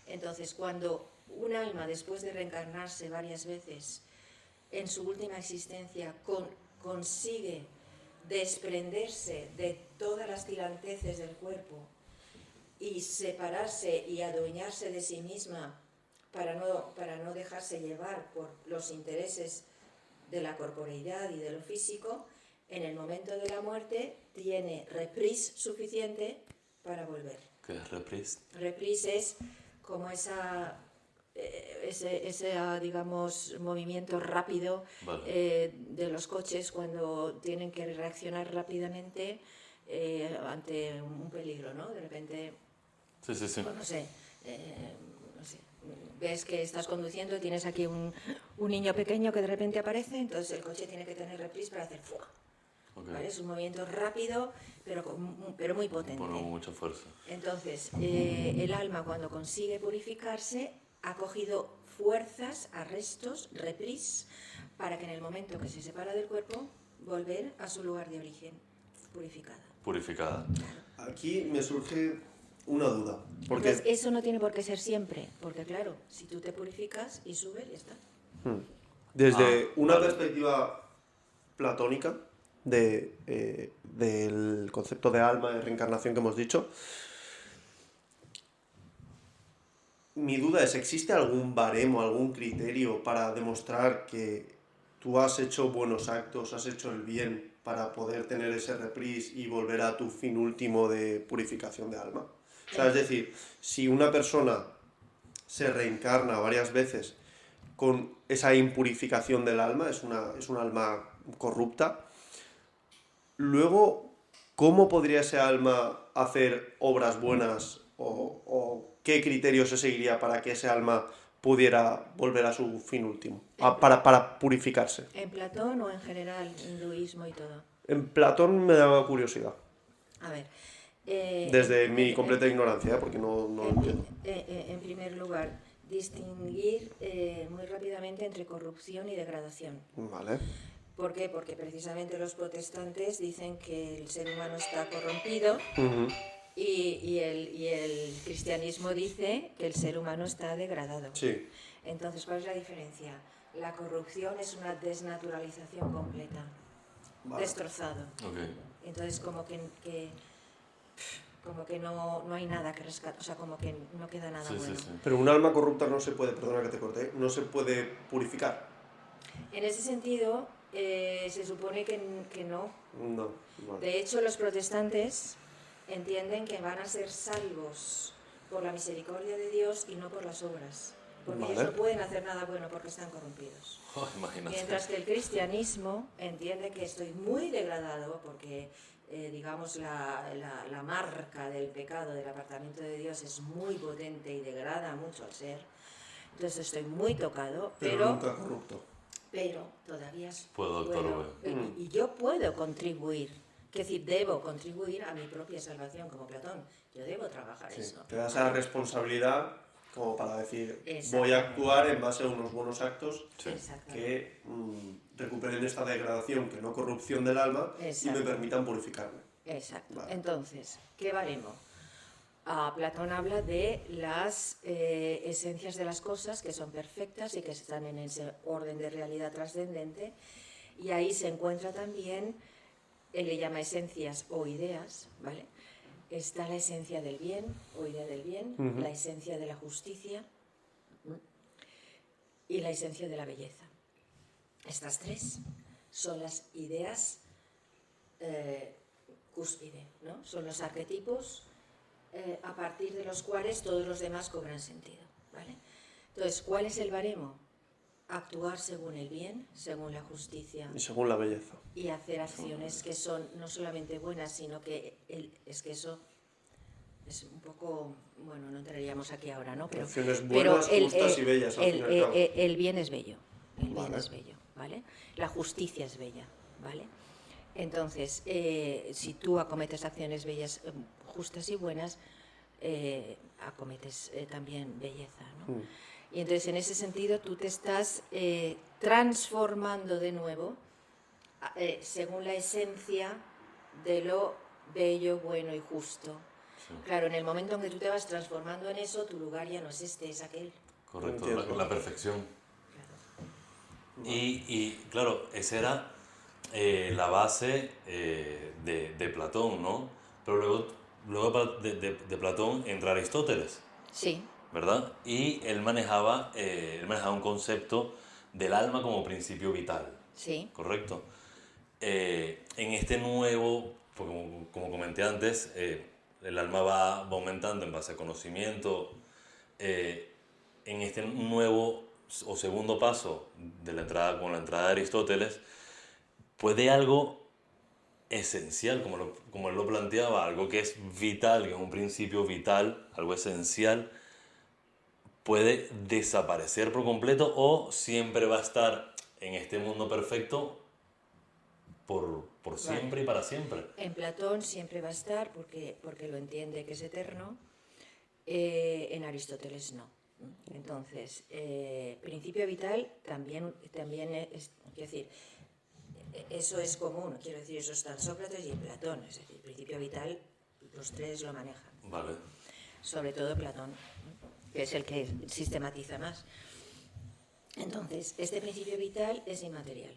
Entonces, cuando un alma, después de reencarnarse varias veces, en su última existencia consigue desprenderse de todas las tiranteces del cuerpo y separarse y adueñarse de sí misma para no dejarse llevar por los intereses de la corporeidad y de lo físico, en el momento de la muerte tiene reprise suficiente para volver. ¿Qué es reprise? Reprise es como ese digamos, movimiento rápido de los coches cuando tienen que reaccionar rápidamente ante un peligro, ¿no? De repente, Sí. pues no sé, ves que estás conduciendo y tienes aquí un niño pequeño que de repente aparece, entonces el coche tiene que tener reprise para hacer ¡fua! Okay. ¿Vale? Es un movimiento rápido, pero muy potente. Con mucha fuerza. Entonces, el alma cuando consigue purificarse ha cogido fuerzas, arrestos, reprise, para que en el momento que se separa del cuerpo, volver a su lugar de origen, purificada. Purificada. Aquí me surge una duda. Porque Entonces, eso no tiene por qué ser siempre, porque claro, si tú te purificas y subes, ya está. desde una vale. perspectiva platónica del concepto de alma, de reencarnación que hemos dicho, mi duda es, ¿existe algún baremo, algún criterio para demostrar que tú has hecho buenos actos, has hecho el bien para poder tener ese reprise y volver a tu fin último de purificación de alma? O sea, es decir, si una persona se reencarna varias veces con esa impurificación del alma, es un alma corrupta, luego, ¿cómo podría ese alma hacer obras buenas o qué criterios se seguiría para que ese alma pudiera volver a su fin último, para purificarse? ¿En Platón o en general, hinduismo y todo? En Platón me daba curiosidad, A ver. desde mi completa ignorancia, porque no lo entiendo. En primer lugar, distinguir muy rápidamente entre corrupción y degradación. Vale. ¿Por qué? Porque precisamente los protestantes dicen que el ser humano está corrompido y el cristianismo dice que el ser humano está degradado. Sí. Entonces, ¿cuál es la diferencia? La corrupción es una desnaturalización completa, Vale. destrozado. Okay. Entonces, como que no hay nada que rescatar, o sea, como que no queda nada bueno. Sí. Pero un alma corrupta no se puede, perdona que te corté, no se puede purificar. En ese sentido, se supone que no. No. Vale. De hecho, los protestantes entienden que van a ser salvos por la misericordia de Dios y no por las obras. Porque Vale. ellos no pueden hacer nada bueno porque están corrompidos. Oh, imagínate. Mientras que el cristianismo entiende que estoy muy degradado porque, digamos, la marca del pecado, del apartamiento de Dios es muy potente y degrada mucho al ser. Entonces estoy muy tocado, Pero nunca corrupto. pero todavía Puedo actuar bien. y yo puedo contribuir, es decir, debo contribuir a mi propia salvación como Platón. Yo debo trabajar Sí. eso. Te da esa responsabilidad como para decir, Exacto. voy a actuar en base a unos buenos actos Sí. Exactamente. que recuperen esta degradación, que no corrupción del alma, y Exacto. me permitan purificarme. Exacto. Vale. Entonces, ¿qué baremo? Platón habla de las esencias de las cosas que son perfectas y que están en ese orden de realidad trascendente, y ahí se encuentra también, él le llama esencias o ideas, ¿vale? Está la esencia del bien o idea del bien, la esencia de la justicia y la esencia de la belleza. Estas tres son las ideas cúspide, ¿no? Son los arquetipos a partir de los cuales todos los demás cobran sentido, ¿vale? Entonces, ¿cuál es el baremo? Actuar según el bien, según la justicia Y según la belleza. y hacer acciones que son no solamente buenas, sino que es que eso es un poco, bueno, no entraríamos aquí ahora, ¿no? Acciones buenas, justas y bellas, al fin y al cabo. El bien es bello, el bien Vale. es bello, ¿vale? La justicia es bella, ¿vale? Entonces, si tú acometes acciones bellas, justas y buenas, acometes también belleza, ¿no? Y entonces, en ese sentido, tú te estás transformando de nuevo según la esencia de lo bello, bueno y justo. Sí. Claro, en el momento en que tú te vas transformando en eso, tu lugar ya no es este, es aquel. Correcto, Entiendo. la perfección. Claro. Y claro, esa era la base de Platón, ¿no? Pero luego de Platón entra Aristóteles, Sí, ¿verdad? Y él manejaba un concepto del alma como principio vital, sí, ¿correcto? En este nuevo, pues como comenté antes, el alma va aumentando en base a conocimiento. En este nuevo o segundo paso de la entrada, con la entrada de Aristóteles, puede algo esencial, como él lo planteaba, algo que es vital, que es un principio vital, algo esencial, puede desaparecer por completo o siempre va a estar en este mundo perfecto por siempre y para siempre. en Platón siempre va a estar porque lo entiende que es eterno, en Aristóteles no. Entonces, principio vital también es, quiero decir, eso es común, quiero decir, eso está en Sócrates y en Platón, es decir, principio vital, los tres lo manejan, Vale, sobre todo Platón, que es el que sistematiza más. Entonces, este principio vital es inmaterial,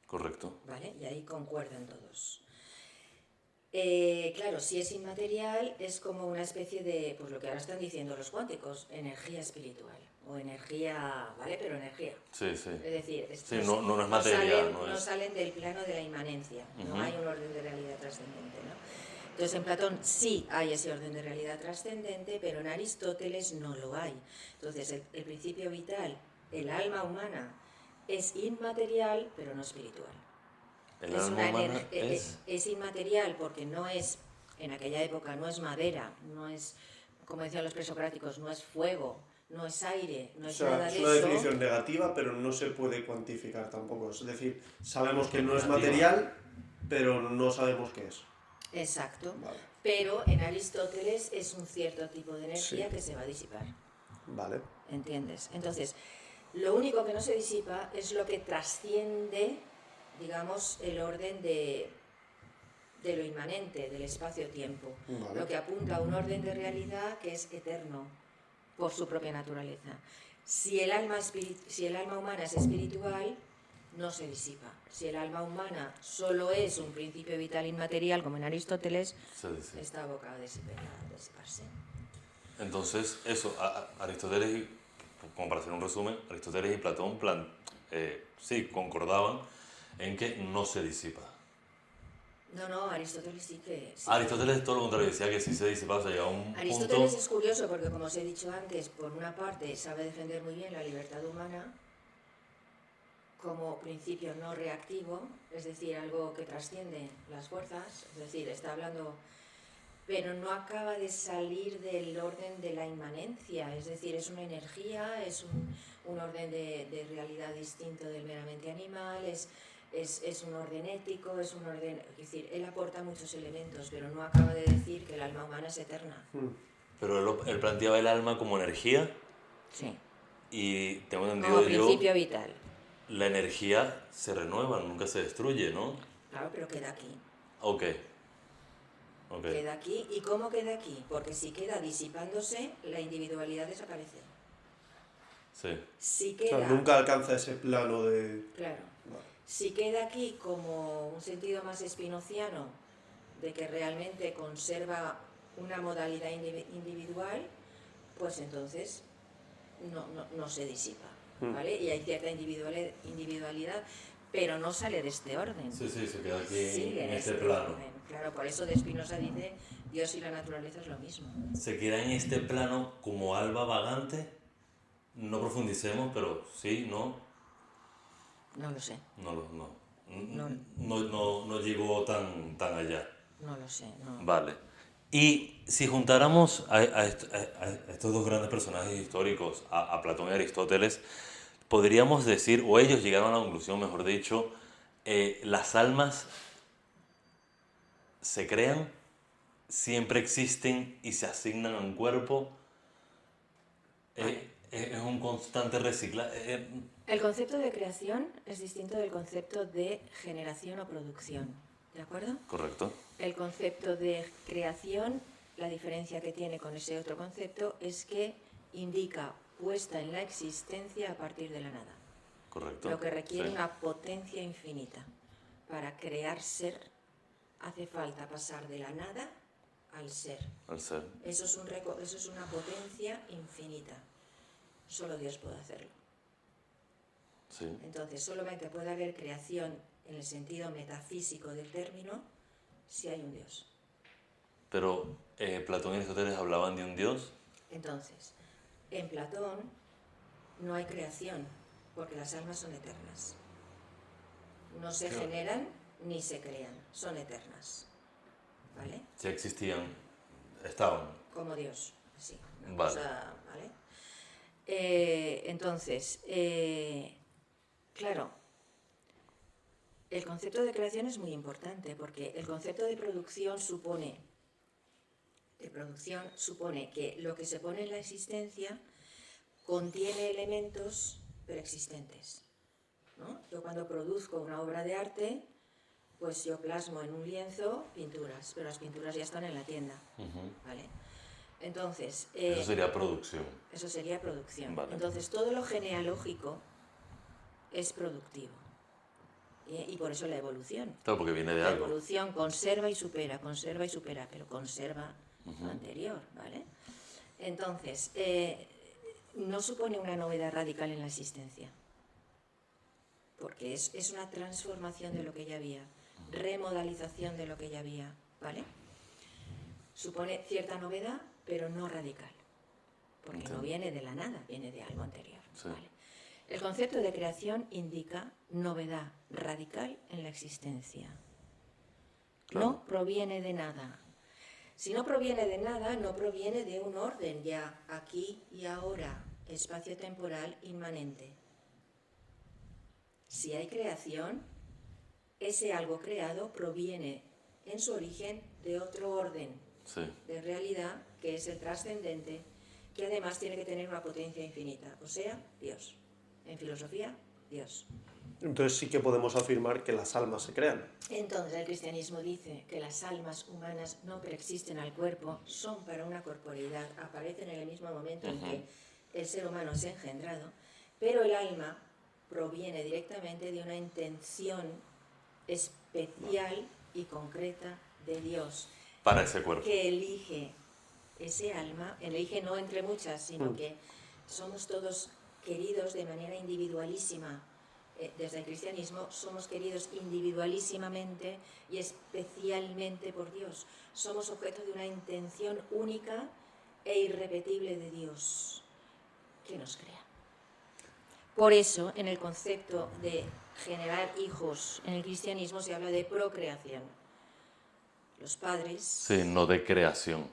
correcto. ¿vale? Y ahí concuerdan todos. Claro, si es inmaterial, es como una especie de, pues lo que ahora están diciendo los cuánticos, energía espiritual, o energía, ¿vale? Pero energía. Sí, sí. Es decir, Sí, no es material, no salen del plano de la inmanencia, no hay un orden de realidad trascendente, ¿no? Entonces en Platón sí hay ese orden de realidad trascendente, pero en Aristóteles no lo hay. Entonces el principio vital, el alma humana, es inmaterial, pero no espiritual. El alma humana es inmaterial porque no es, en aquella época, no es madera, no es, como decían los presocráticos, no es fuego, no es aire, no O es sea, nada es de una eso. definición negativa, pero no se puede cuantificar tampoco. Es decir, sabemos que no es Negativa. material, pero no sabemos qué es. Exacto. Vale. Pero en Aristóteles es un cierto tipo de energía Sí. que se va a disipar. Vale. ¿Entiendes? Entonces, lo único que no se disipa es lo que trasciende, digamos, el orden de lo inmanente, del espacio-tiempo. Vale. Lo que apunta a un orden de realidad que es eterno por su propia naturaleza. Si el alma humana es espiritual, no se disipa. Si el alma humana solo es un principio vital inmaterial, como en Aristóteles, Sí. está abocado a disiparse. Entonces, eso, Aristóteles, como para hacer un resumen, Aristóteles y Platón sí concordaban en que no se disipa. No, Aristóteles sí que... sí. Aristóteles todo lo contrario, decía que sí se disipaba, o sea, llegaba a un Aristóteles punto... es curioso porque, como os he dicho antes, por una parte sabe defender muy bien la libertad humana como principio no reactivo, es decir, algo que trasciende las fuerzas, es decir, está hablando, pero no acaba de salir del orden de la inmanencia, es decir, es una energía, es un orden de realidad distinto del meramente animal, es un orden ético, es un orden... Es decir, él aporta muchos elementos, pero no acaba de decir que el alma humana es eterna. Pero él planteaba el alma como energía Sí, y tengo como entendido yo, principio vital. la energía se renueva, nunca se destruye, ¿no? Claro, pero queda aquí. Ok, ok. Queda aquí. ¿Y cómo queda aquí? Porque si queda disipándose, la individualidad desaparece. Sí, Si O sea, queda, nunca alcanza ese plano de... claro, Vale. si queda aquí como un sentido más spinoziano, de que realmente conserva una modalidad individual, pues entonces no se disipa, ¿vale? Y hay cierta individualidad, pero no sale de este orden. sí, sí, se queda aquí Sigue en en este este plano. orden. Claro, por eso de Spinoza dice Dios y la naturaleza es lo mismo. Se queda en este plano como alba vagante. No profundicemos, pero sí, no, No lo sé, no llegó tan allá. no lo sé, no. Vale. Y si juntáramos a estos dos grandes personajes históricos, a Platón y Aristóteles, podríamos decir, o ellos llegaron a la conclusión, mejor dicho, las almas se crean, siempre existen y se asignan a un cuerpo. Es un constante reciclaje. El concepto de creación es distinto del concepto de generación o producción, ¿de acuerdo? Correcto. El concepto de creación, la diferencia que tiene con ese otro concepto es que indica puesta en la existencia a partir de la nada, Correcto. lo que requiere Sí. una potencia infinita. Para crear ser hace falta pasar de la nada al ser. Al ser. Eso es una potencia infinita. Solo Dios puede hacerlo. Sí. Entonces, solamente puede haber creación en el sentido metafísico del término si hay un Dios. Pero Platón y Aristóteles hablaban de un Dios. Entonces, en Platón no hay creación, porque las almas son eternas. No se Claro. generan ni se crean, son eternas. ¿Vale? Ya existían, estaban. Como Dios, sí. Vale. ¿Vale? Entonces, claro, el concepto de creación es muy importante porque el concepto de producción supone que lo que se pone en la existencia contiene elementos preexistentes, ¿no? Yo cuando produzco una obra de arte, pues yo plasmo en un lienzo pinturas, pero las pinturas ya están en la tienda, ¿vale? Entonces, Eso sería producción. eso sería producción. Vale. Entonces, todo lo genealógico es productivo. Y por eso la evolución. Claro, porque viene de La algo. evolución conserva y supera, pero conserva lo anterior, ¿vale? Entonces, no supone una novedad radical en la existencia, porque es una transformación de lo que ya había, remodalización de lo que ya había, ¿vale? Supone cierta novedad, pero no radical, porque Entiendo. no viene de la nada, viene de algo anterior, Sí. ¿vale? El concepto de creación indica novedad radical en la existencia. Claro. No proviene de nada. Si no proviene de nada, no proviene de un orden ya aquí y ahora, espacio-temporal inmanente. Si hay creación, ese algo creado proviene en su origen de otro orden Sí. de realidad, que es el trascendente, que además tiene que tener una potencia infinita, o sea, Dios. En filosofía, Dios. Entonces sí que podemos afirmar que las almas se crean. Entonces el cristianismo dice que las almas humanas no preexisten al cuerpo, son para una corporeidad, aparecen en el mismo momento en que el ser humano es engendrado, pero el alma proviene directamente de una intención especial y concreta de Dios, Para ese cuerpo. que elige ese alma, elige no entre muchas, sino que somos todos queridos de manera individualísima. Desde el cristianismo somos queridos individualísimamente y especialmente por Dios. Somos objeto de una intención única e irrepetible de Dios, que nos crea. Por eso, en el concepto de generar hijos en el cristianismo se habla de procreación. Los padres... Sí, no de creación.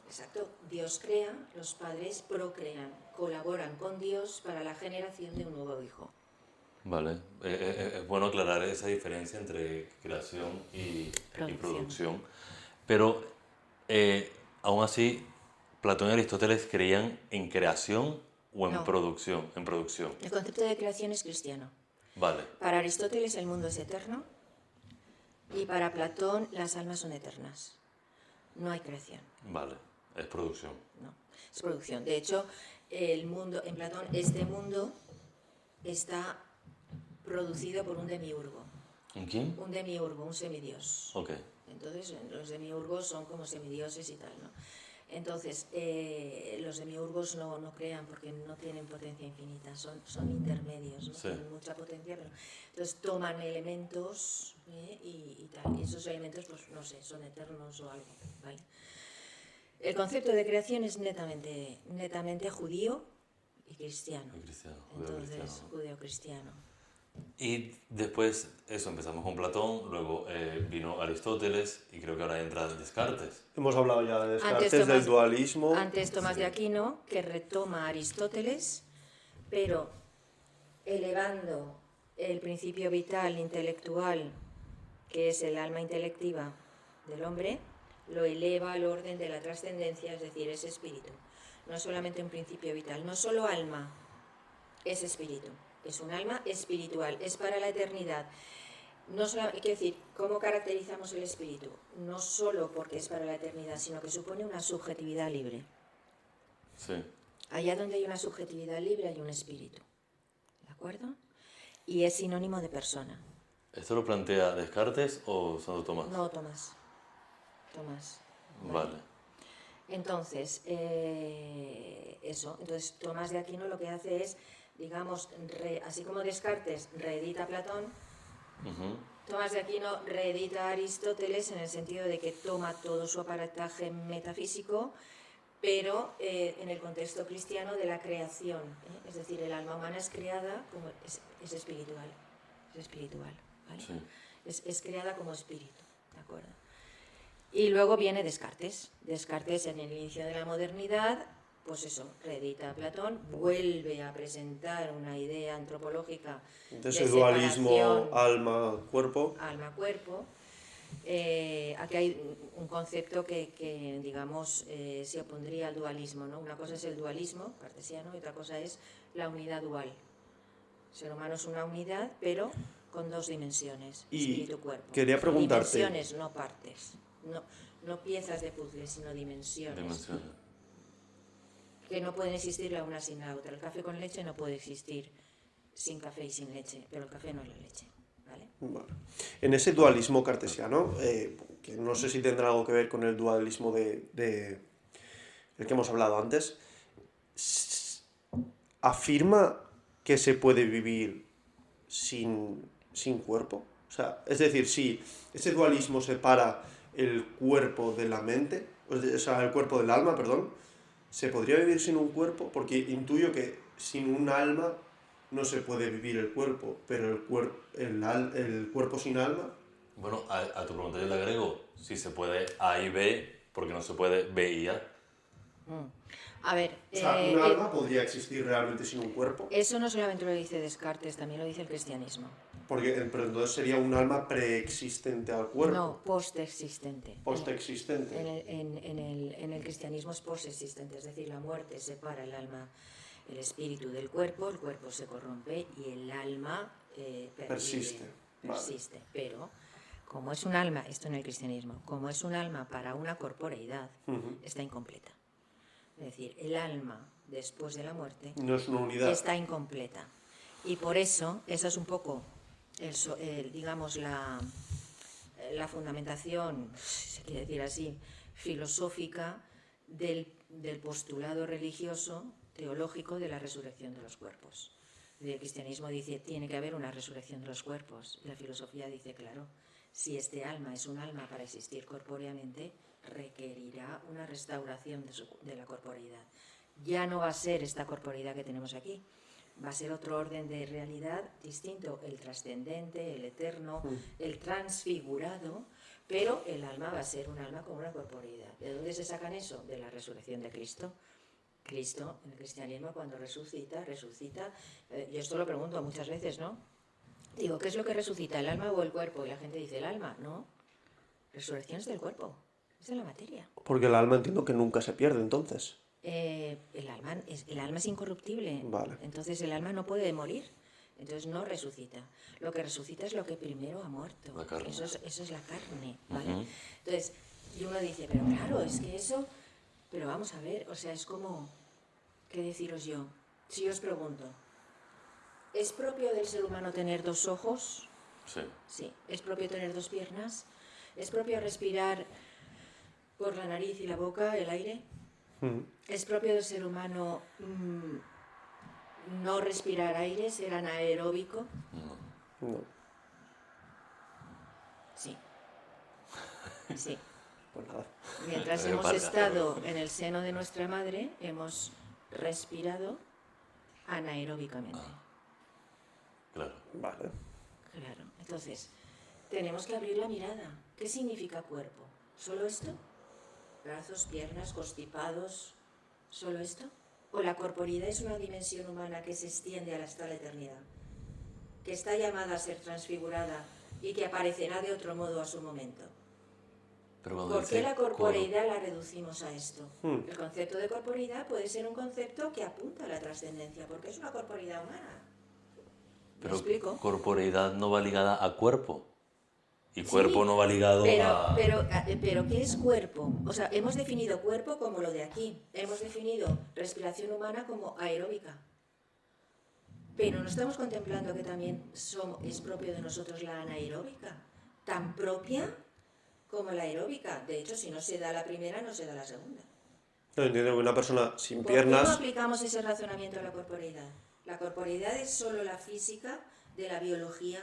Exacto. Dios crea, los padres procrean, colaboran con Dios para la generación de un nuevo hijo. Vale. Es bueno aclarar esa diferencia entre creación y producción. Pero aún así, Platón y Aristóteles creían en creación o en No. producción. En producción. El concepto de creación es cristiano. Vale. Para Aristóteles el mundo es eterno y para Platón las almas son eternas. No hay creación, Vale. Es producción. no, es producción. De hecho, el mundo, en Platón, este mundo está producido por un demiurgo. ¿En quién? Un demiurgo, un semidios. Ok. Entonces, los demiurgos son como semidioses y tal, ¿no? Entonces, los demiurgos no crean porque no tienen potencia infinita, son intermedios, ¿no? Sí. Tienen mucha potencia, pero entonces toman elementos y tal, y esos elementos, pues no sé, son eternos o algo, ¿vale? El concepto de creación es netamente judío y cristiano. Y cristiano, Entonces, judeo-cristiano. judeo-cristiano. Y después, eso, empezamos con Platón, luego vino Aristóteles y creo que ahora entra Descartes. Hemos hablado ya de Descartes, Antes del dualismo. Antes Tomás de Aquino, que retoma a Aristóteles, pero elevando el principio vital intelectual, que es el alma intelectiva del hombre, lo eleva al orden de la trascendencia, es decir, es espíritu. No solamente un principio vital, no solo alma, es espíritu. Es un alma espiritual, es para la eternidad. No solo, quiero decir, ¿cómo caracterizamos el espíritu? No solo porque es para la eternidad, sino que supone una subjetividad libre. Sí. Allá donde hay una subjetividad libre hay un espíritu. ¿De acuerdo? Y es sinónimo de persona. ¿Esto lo plantea Descartes o Santo Tomás? No, Tomás. Tomás. Vale. Entonces, eso. Entonces, Tomás de Aquino lo que hace es, digamos, así como Descartes reedita a Platón, Ujú. Tomás de Aquino reedita a Aristóteles en el sentido de que toma todo su aparataje metafísico, pero en el contexto cristiano de la creación. Es decir, el alma humana es creada como es espiritual. Es espiritual, ¿vale? Sí. Es creada como espíritu, ¿de acuerdo? Y luego viene Descartes. Descartes en el inicio de la modernidad, pues eso, reedita a Platón, vuelve a presentar una idea antropológica De ese dualismo separación alma-cuerpo. alma-cuerpo. Aquí hay un concepto que digamos, se opondría al dualismo, ¿no? Una cosa es el dualismo cartesiano y otra cosa es la unidad dual. El ser humano es una unidad, pero con dos dimensiones, Y espíritu-cuerpo. quería preguntarte- Dimensiones, no partes. No piezas de puzzle, sino dimensiones. Dimensiones. Que no pueden existir la una sin la otra. El café con leche no puede existir sin café y sin leche, pero el café no es la leche, ¿vale? Vale. En ese dualismo cartesiano, que no sé si tendrá algo que ver con el dualismo del que hemos hablado antes, afirma que se puede vivir sin cuerpo. O sea, es decir, si ese dualismo separa el cuerpo de la mente, o sea, el cuerpo del alma, perdón, ¿se podría vivir sin un cuerpo? Porque intuyo que sin un alma no se puede vivir el cuerpo, pero el cuerpo sin alma, Bueno, a tu pregunta yo le agrego si se puede A y B, porque no se puede B y A. A ver, o sea, un alma podría existir realmente sin un cuerpo, eso no solamente lo dice Descartes, también lo dice el cristianismo. pero entonces sería un alma preexistente al cuerpo, No, postexistente. postexistente. En el cristianismo es postexistente, es decir, la muerte separa el alma, el espíritu del cuerpo, el cuerpo se corrompe y el alma Persiste, vale. persiste. Pero, como es un alma, esto en el cristianismo, como es un alma para una corporeidad, está incompleta. Es decir, el alma después de la muerte No es una unidad. está incompleta. Y por eso, esa es un poco, digamos, la fundamentación, si se quiere decir así, filosófica del postulado religioso, teológico de la resurrección de los cuerpos. El cristianismo dice, tiene que haber una resurrección de los cuerpos. Y la filosofía dice, claro, si este alma es un alma para existir corpóreamente, requerirá una restauración de la corporeidad. Ya no va a ser esta corporeidad que tenemos aquí, va a ser otro orden de realidad distinto, el trascendente, el eterno, el transfigurado, pero el alma va a ser un alma con una corporeidad. ¿De dónde se sacan eso? De la resurrección de Cristo. Cristo, en el cristianismo, cuando resucita, yo esto lo pregunto muchas veces, ¿no? Digo, ¿qué es lo que resucita, el alma o el cuerpo? Y la gente dice, el alma, no. Resurrección es del cuerpo. es de la materia. Porque el alma entiendo que nunca se pierde, entonces. El alma es incorruptible. Vale. Entonces el alma no puede morir. Entonces no resucita. Lo que resucita es lo que primero ha muerto. La carne. Eso es la carne, ¿vale? Entonces, y uno dice, pero claro, es que eso... Pero vamos a ver, o sea, es como... ¿Qué deciros yo? Si yo os pregunto, ¿es propio del ser humano tener 2 ojos? Sí. Sí. ¿Es propio tener 2 piernas? ¿Es propio respirar por la nariz y la boca el aire? ¿Es propio del ser humano no respirar aire, ser anaeróbico? No. Sí. Sí. Pues nada. Mientras hemos estado en el seno de nuestra madre, hemos respirado anaeróbicamente. Claro. Vale. Claro. Entonces, tenemos que abrir la mirada. ¿Qué significa cuerpo? ¿Solo esto? ¿Brazos, piernas, constipados? ¿Solo esto? ¿O la corporidad es una dimensión humana que se extiende hasta la eternidad? Que está llamada a ser transfigurada y que aparecerá de otro modo a su momento. Pero cuando ¿Por qué dice la corporeidad la reducimos a esto? Hmm. El concepto de corporeidad puede ser un concepto que apunta a la trascendencia, porque es una corporeidad humana. ¿Me Pero explico? corporeidad no va ligada a cuerpo. Y Sí, cuerpo no va ligado a... Pero, ¿qué es cuerpo? O sea, hemos definido cuerpo como lo de aquí. Hemos definido respiración humana como aeróbica. Pero no estamos contemplando que también es propio de nosotros la anaeróbica. Tan propia como la aeróbica. De hecho, si no se da la primera, no se da la segunda. No entiendo que una persona sin ¿Por qué no piernas... aplicamos ese razonamiento a la corporeidad? La corporeidad es solo la física de la biología,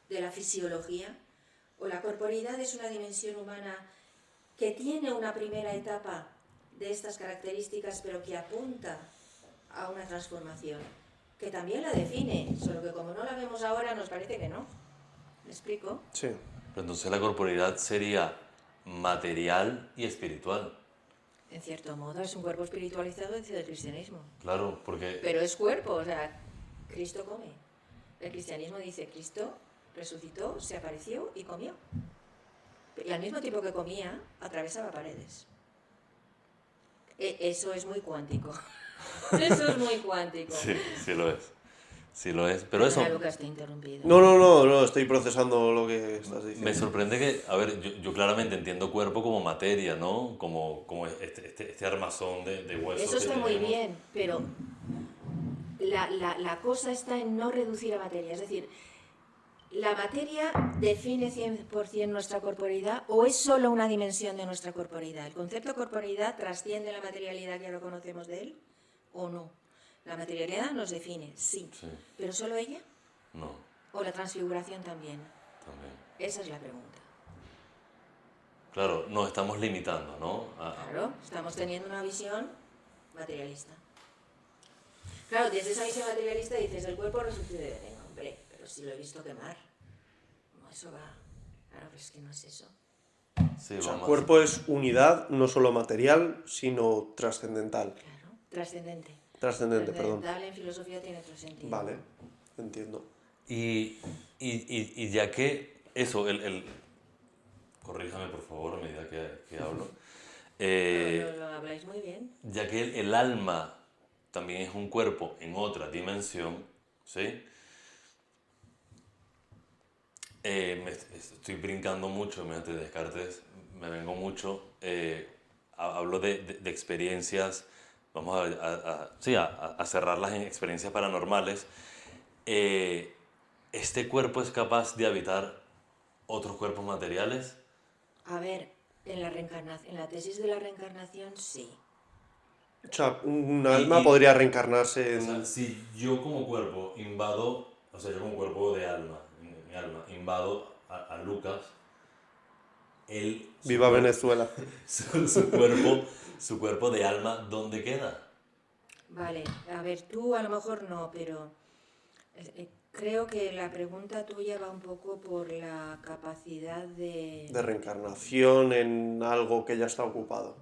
de la fisiología, o la corporeidad es una dimensión humana que tiene una primera etapa de estas características, pero que apunta a una transformación, que también la define, solo que como no la vemos ahora nos parece que no. ¿Me explico? Sí. Pero entonces la corporeidad sería material y espiritual. En cierto modo, es un cuerpo espiritualizado dentro del cristianismo. Claro, porque... Pero es cuerpo, o sea, Cristo come. El cristianismo dice, Cristo resucitó, se apareció y comió. Y al mismo tiempo que comía, atravesaba paredes. Eso es muy cuántico. Eso es muy cuántico. Sí, sí lo es. Sí lo es. Pero eso... Perdona, Lucas, te he interrumpido. No, estoy procesando lo que estás diciendo. Me sorprende que, a ver, yo claramente entiendo cuerpo como materia, ¿no? Como este armazón de huesos. Eso está que muy tenemos. bien, pero la cosa está en no reducir a materia. Es decir, ¿la materia define 100% nuestra corporeidad o es solo una dimensión de nuestra corporeidad? ¿El concepto de corporeidad trasciende la materialidad que ahora conocemos de él o no? La materialidad nos define, sí. ¿Pero solo ella? No, ¿O la transfiguración también? también. Esa es la pregunta. Claro, nos estamos limitando, ¿no? Claro, estamos teniendo una visión materialista. Claro, desde esa visión materialista dices, el cuerpo resucita de venga, hombre, pero si lo he visto quemar. No, eso va. Claro, pero es que no es eso. Sí, O sea, el vamos. cuerpo es unidad, no solo material, sino trascendental. Claro, trascendente. Trascendente, perdón. Trascendental en filosofía tiene otro sentido. Vale, entiendo. Y ya que eso, corríjame por favor a medida que hablo. Lo habláis muy bien. Ya que el alma también es un cuerpo en otra dimensión, ¿sí? Estoy brincando mucho, mediante Descartes me vengo mucho, hablo de experiencias, vamos a cerrarlas en experiencias paranormales. ¿Este cuerpo es capaz de habitar otros cuerpos materiales? A ver, en la tesis de la reencarnación, sí. O sea, un alma podría reencarnarse O sea, en... si yo como cuerpo invado, o sea, yo como cuerpo de alma, mi alma, invado a Lucas, él... Viva Venezuela. Su cuerpo de alma, ¿dónde queda? Vale, a ver, tú a lo mejor no, pero creo que la pregunta tuya va un poco por la capacidad De reencarnación en algo que ya está ocupado.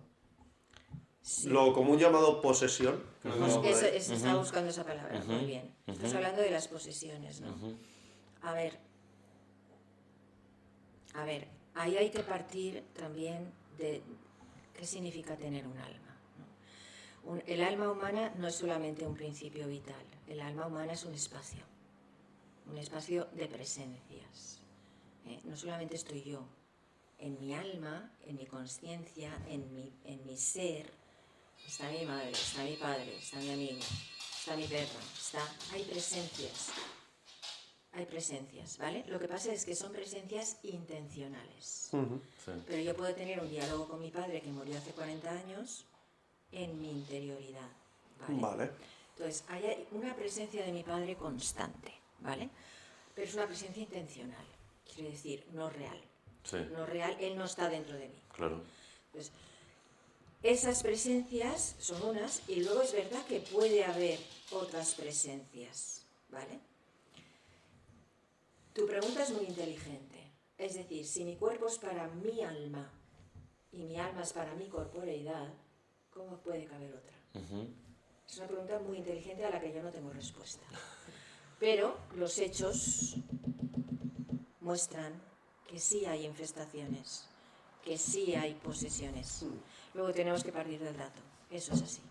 Sí. Lo común llamado posesión. que lo Pues llamo por ahí. estaba buscando esa palabra, muy bien. Estás hablando de las posesiones, ¿no? A ver, ahí hay que partir también qué significa tener un alma, ¿no? El alma humana no es solamente un principio vital, el alma humana es un espacio de presencias. No solamente estoy yo, en mi alma, en mi conciencia, en mi ser, está mi madre, está mi padre, está mi amigo, está mi perro, hay presencias, ¿vale? Lo que pasa es que son presencias intencionales. Sí. Pero yo puedo tener un diálogo con mi padre que murió hace 40 años en mi interioridad, ¿vale? Vale. Entonces, hay una presencia de mi padre constante, ¿vale? Pero es una presencia intencional, quiere decir, no real. Sí, No real, él no está dentro de mí. claro. Entonces, esas presencias son unas, y luego es verdad que puede haber otras presencias, ¿vale? Tu pregunta es muy inteligente. Es decir, si mi cuerpo es para mi alma y mi alma es para mi corporeidad, ¿cómo puede caber otra? Ujú. Es una pregunta muy inteligente a la que yo no tengo respuesta. Pero los hechos muestran que sí hay infestaciones, que sí hay posesiones. Luego tenemos que partir del dato. Eso es así.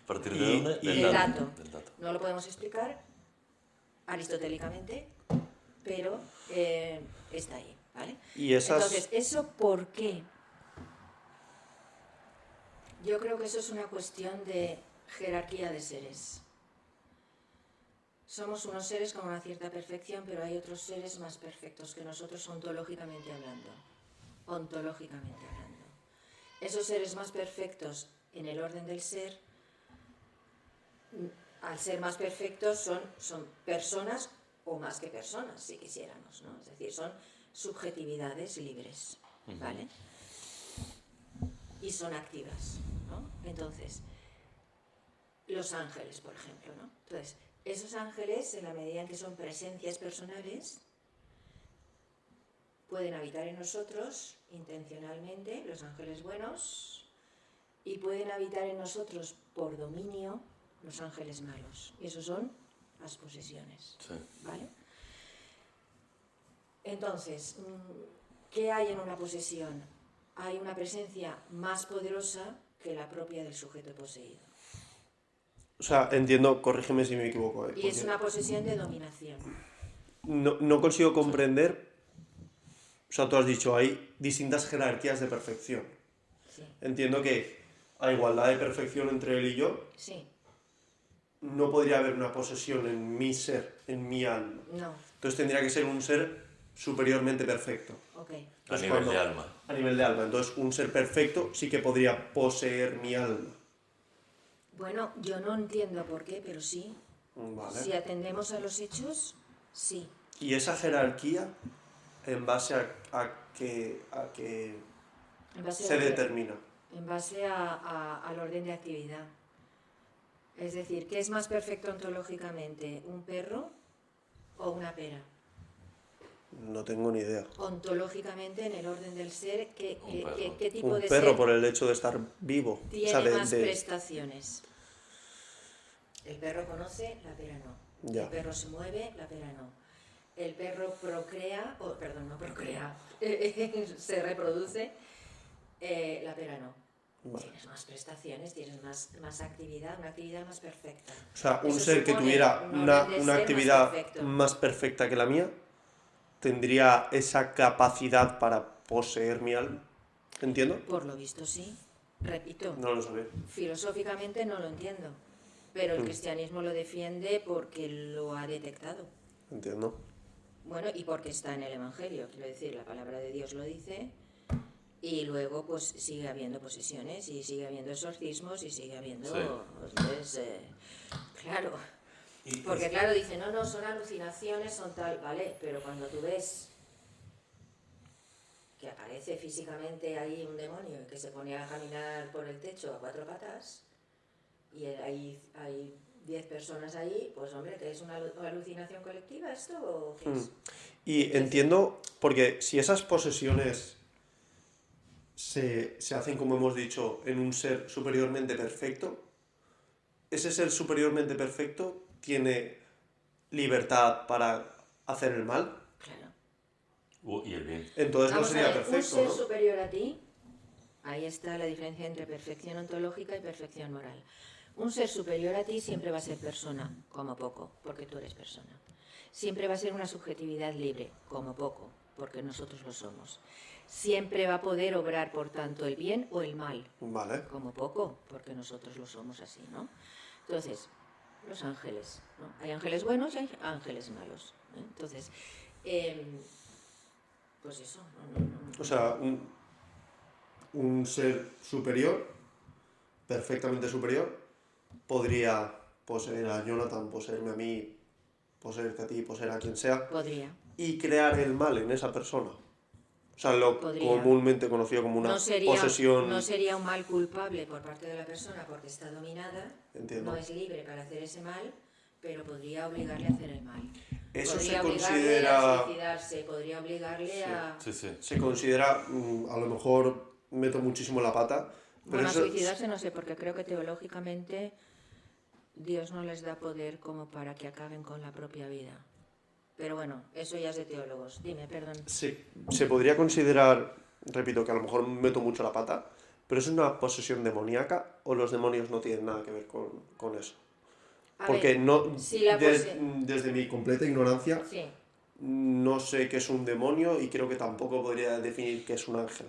¿A partir de Y- dónde? y el dato. Del dato. No lo podemos explicar aristotélicamente, pero está ahí, ¿vale? Y esas... Entonces, ¿eso por qué? Yo creo que eso es una cuestión de jerarquía de seres. Somos unos seres con una cierta perfección, pero hay otros seres más perfectos que nosotros ontológicamente hablando. Ontológicamente hablando. Esos seres más perfectos en el orden del ser, al ser más perfectos, son personas o más que personas, si quisiéramos, ¿no? Es decir, son subjetividades libres, ¿vale? Y son activas, ¿no? Entonces, los ángeles, por ejemplo, ¿no? Entonces, esos ángeles, en la medida en que son presencias personales, pueden habitar en nosotros intencionalmente, los ángeles buenos, y pueden habitar en nosotros por dominio los ángeles malos. Y esos son las posesiones, Sí. ¿vale? Entonces, ¿qué hay en una posesión? Hay una presencia más poderosa que la propia del sujeto poseído. O sea, entiendo, corrígeme si me equivoco. Y es una posesión de dominación. No consigo comprender... O sea, tú has dicho, hay distintas jerarquías de perfección. Sí, Entiendo que a igualdad de perfección entre él y yo, sí, no podría haber una posesión en mi ser, en mi alma. no, Entonces tendría que ser un ser superiormente perfecto. ok. A Entonces, nivel cuando- de alma. A nivel de alma. Entonces, un ser perfecto sí que podría poseer mi alma. Bueno, yo no entiendo por qué, pero sí. Vale. Si atendemos a los hechos, sí. Y esa jerarquía, en base a que En base se a qué? determina. En base al orden de actividad. Es decir, ¿qué es más perfecto ontológicamente? ¿Un perro o una pera? No tengo ni idea. Ontológicamente, en el orden del ser, ¿qué perro. tipo Un de perro ser por el hecho de estar vivo. tiene O sea, más prestaciones? El perro conoce, la pera no. Ya. El perro se mueve, la pera no. El perro procrea, no procrea, se reproduce, la pera no. Vale. Tienes más prestaciones, tienes más actividad, una actividad más perfecta. O sea, un Eso ser que supone tuviera un orden de una ser actividad más perfecto. más perfecta que la mía, tendría esa capacidad para poseer mi alma. ¿Entiendo? Por lo visto sí. Repito, No lo sabía. filosóficamente no lo entiendo, pero el cristianismo lo defiende porque lo ha detectado. Entiendo. Bueno, y porque está en el Evangelio, quiero decir, la palabra de Dios lo dice, y luego pues sigue habiendo posesiones, y sigue habiendo exorcismos, y sigue habiendo... Sí. Entonces, claro, porque claro, dice, no, son alucinaciones, son tal, vale, pero cuando tú ves que aparece físicamente ahí un demonio que se pone a caminar por el techo a 4 patas, y hay 10 personas ahí, pues hombre, ¿qué es una alucinación colectiva esto o qué es? Y entiendo, porque si esas posesiones se hacen, como hemos dicho, en un ser superiormente perfecto, ese ser superiormente perfecto tiene libertad para hacer el mal. Claro. Y el bien. Entonces Vamos no sería a ver, perfecto, un ser ¿no? superior a ti Ahí está la diferencia entre perfección ontológica y perfección moral. Un ser superior a ti siempre va a ser persona, como poco, porque tú eres persona. Siempre va a ser una subjetividad libre, como poco, porque nosotros lo somos. Siempre va a poder obrar, por tanto, el bien o el mal, Vale. como poco, porque nosotros lo somos así, ¿no? Entonces, los ángeles, ¿no? Hay ángeles buenos y hay ángeles malos, ¿eh? Entonces, pues eso. O sea, un ser superior, perfectamente superior, podría poseer a Jonathan, poseerme a mí, poseerte a ti, poseer a quien sea, Podría. y crear el mal en esa persona. O sea, lo Podría. comúnmente conocido como una posesión... No sería un mal culpable por parte de la persona porque está dominada, Entiendo. no es libre para hacer ese mal, pero podría obligarle a hacer el mal. Eso Podría se obligarle considera... a suicidarse, podría obligarle a... Sí, sí. Se considera, a lo mejor meto muchísimo la pata, pero Bueno, a eso... suicidarse no sé, porque creo que teológicamente Dios no les da poder como para que acaben con la propia vida. Pero bueno, eso ya es de teólogos. Dime, perdón. Se podría considerar, repito, que a lo mejor meto mucho la pata, pero ¿es una posesión demoníaca o los demonios no tienen nada que ver con eso? A Porque ver, no, si la desde mi completa ignorancia, Sí, no sé qué es un demonio y creo que tampoco podría definir qué es un ángel.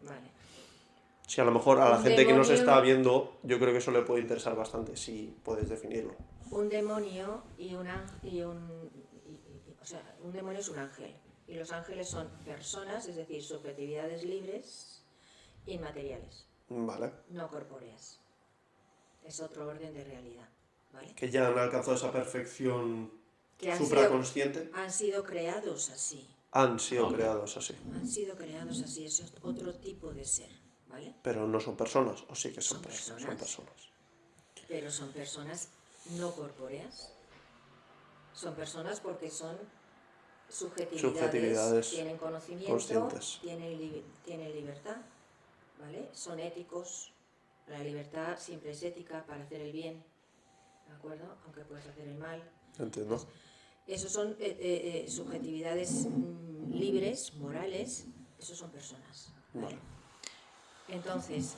vale. Si a lo mejor a la Un gente que nos demonio- está viendo, yo creo que eso le puede interesar bastante, si puedes definirlo. Un demonio o sea, un demonio es un ángel. Y los ángeles son personas, es decir, subjetividades libres, inmateriales, Vale. no corpóreas. Es otro orden de realidad, ¿vale? Que ya han alcanzado esa perfección Que supraconsciente. han sido creados así. Han sido creados así. Han sido creados así, eso es otro tipo de ser, ¿vale? Pero no son personas, o sí que son Son personas. personas. Son personas. Pero son personas no corpóreas. Son personas porque son subjetividades, tienen conocimiento, conscientes. tienen libertad, ¿vale? Son éticos. La libertad siempre es ética para hacer el bien, ¿de acuerdo? Aunque puedes hacer el mal. Entiendo. Esos son subjetividades libres, morales, esos son personas. ¿vale? Entonces,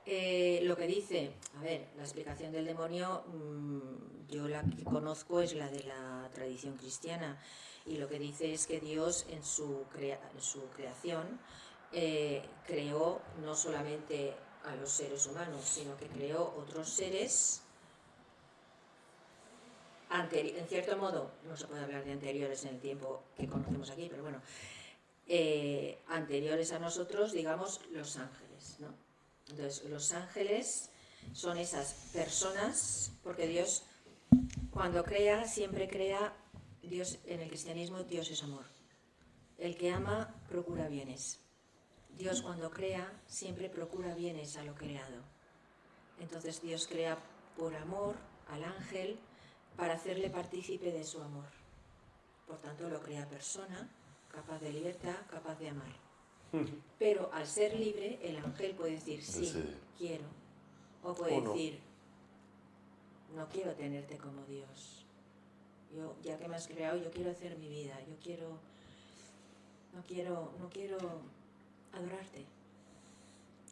lo que dice, a ver, la explicación del demonio, yo la que conozco es la de la tradición cristiana, y lo que dice es que Dios en su creación creó no solamente a los seres humanos, sino que creó otros seres en cierto modo, no se puede hablar de anteriores en el tiempo que conocemos aquí, pero bueno, anteriores a nosotros, digamos, los ángeles, ¿no? Entonces, los ángeles son esas personas, porque Dios, cuando crea, siempre crea, Dios, en el cristianismo, Dios es amor. El que ama, procura bienes. Dios, cuando crea, siempre procura bienes a lo creado. Entonces, Dios crea por amor al ángel, para hacerle partícipe de su amor. Por tanto, lo crea persona, capaz de libertad, capaz de amar. Pero al ser libre, el ángel puede decir sí, quiero. O puede decir, no quiero tenerte como Dios. Yo, ya que me has creado, yo quiero hacer mi vida. No quiero adorarte.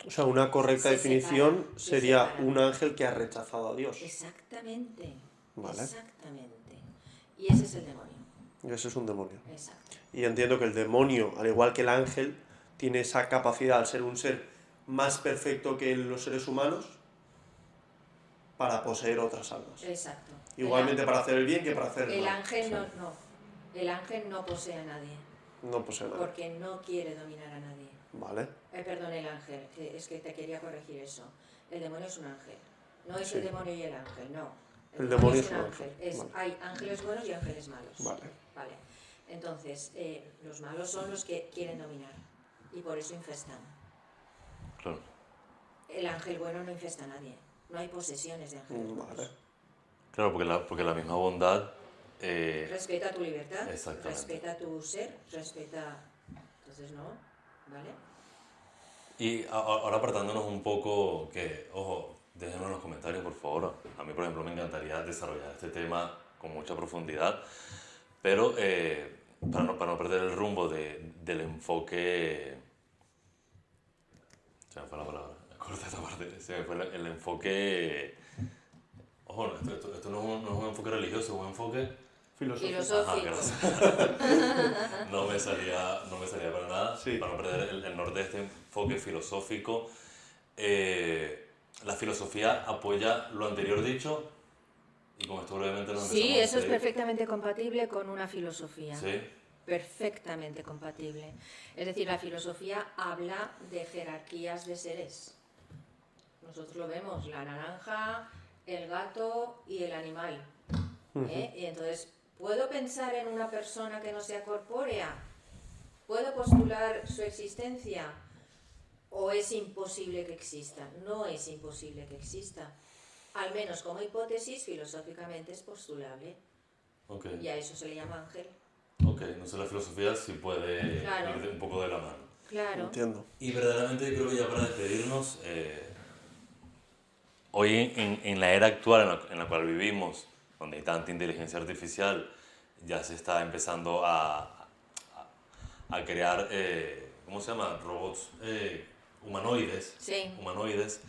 O sea, una correcta definición sería separa. un ángel que ha rechazado a Dios. Exactamente. Vale. Exactamente. Y ese es el demonio. Y ese es un demonio. Exacto. Y entiendo que el demonio, al igual que el ángel, tiene esa capacidad, al ser un ser más perfecto que los seres humanos, para poseer otras almas. Exacto. Igualmente para hacer el bien que para hacer el El mal. ángel no. El ángel no posee a nadie. No posee nada. Porque no quiere dominar a nadie. Vale. Perdón, el ángel, es que te quería corregir eso. El demonio es un ángel. No es el demonio y el ángel, no. El demonio es un ángel. Vale. Hay ángeles buenos y ángeles malos. Vale. Entonces, los malos son los que quieren dominar. Y por eso infestan. Claro. El ángel bueno no infesta a nadie. No hay posesiones de ángeles buenos. Vale. Claro, porque la misma bondad... Respeta tu libertad, Exactamente. respeta tu ser, respeta... Entonces, ¿no? ¿Vale? Y ahora apartándonos un poco, que, ojo, déjenos en los comentarios, por favor. A mí, por ejemplo, me encantaría desarrollar este tema con mucha profundidad, pero para no perder el rumbo del enfoque Se me fue la palabra, corta esta parte. Se me fue el enfoque... Ojo, esto no es un enfoque religioso, es un enfoque... Filosófico. Ajá, gracias. No me salía para nada, Sí. para no perder el norte de este enfoque filosófico. La filosofía apoya lo anterior dicho y con esto brevemente nos empezamos Sí, a eso es seguir. perfectamente compatible con una filosofía. Sí, Perfectamente compatible. Es decir, la filosofía habla de jerarquías de seres. Nosotros lo vemos, la naranja, el gato y el animal. Y entonces, ¿puedo pensar en una persona que no sea corpórea? ¿Puedo postular su existencia? ¿O es imposible que exista? No es imposible que exista. Al menos como hipótesis, filosóficamente es postulable. ok. Y a eso se le llama ángel. Ok, entonces la filosofía sí puede Claro. ir un poco de la mano. Claro. Entiendo. Y verdaderamente yo creo que ya para despedirnos, hoy en la era actual en la cual vivimos, donde hay tanta inteligencia artificial, ya se está empezando a crear, ¿cómo se llama? Robots humanoides. Sí. Humanoides.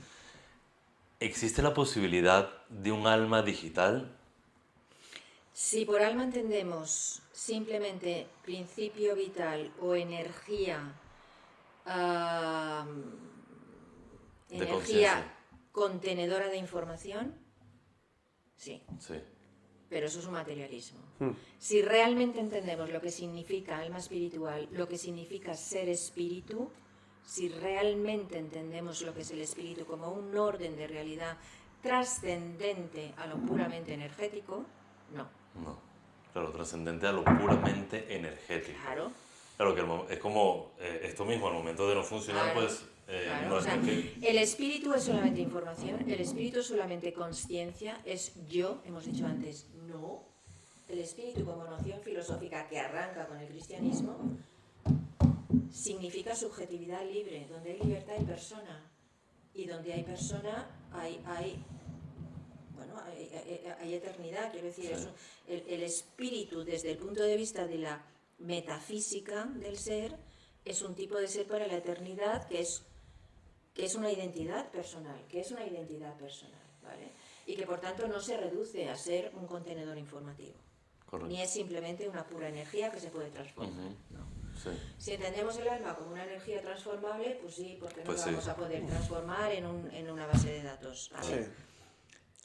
¿Existe la posibilidad de un alma digital? Si por alma entendemos simplemente principio vital o energía, De energía conciencia. contenedora de información, sí, Sí. pero eso es un materialismo. Si realmente entendemos lo que significa alma espiritual, lo que significa ser espíritu, si realmente entendemos lo que es el espíritu como un orden de realidad trascendente a lo puramente energético, no. No. Claro, trascendente a lo puramente energético. Claro. Claro que es como esto mismo, al momento de no funcionar, Claro, pues claro, no o es sea, que... el espíritu es solamente información, el espíritu es solamente conciencia, es yo, hemos dicho antes, no. El espíritu como noción filosófica que arranca con el cristianismo significa subjetividad libre, donde hay libertad hay persona, y donde hay persona hay eternidad, quiero decir, Sí. eso, el espíritu desde el punto de vista de la metafísica del ser es un tipo de ser para la eternidad que es una identidad personal, ¿vale? Y que por tanto no se reduce a ser un contenedor informativo, Correcto. ni es simplemente una pura energía que se puede transformar. Ujú. No. Sí. Si entendemos el alma como una energía transformable, pues sí, porque no Pues la sí. vamos a poder transformar en una base de datos, ¿vale? Sí.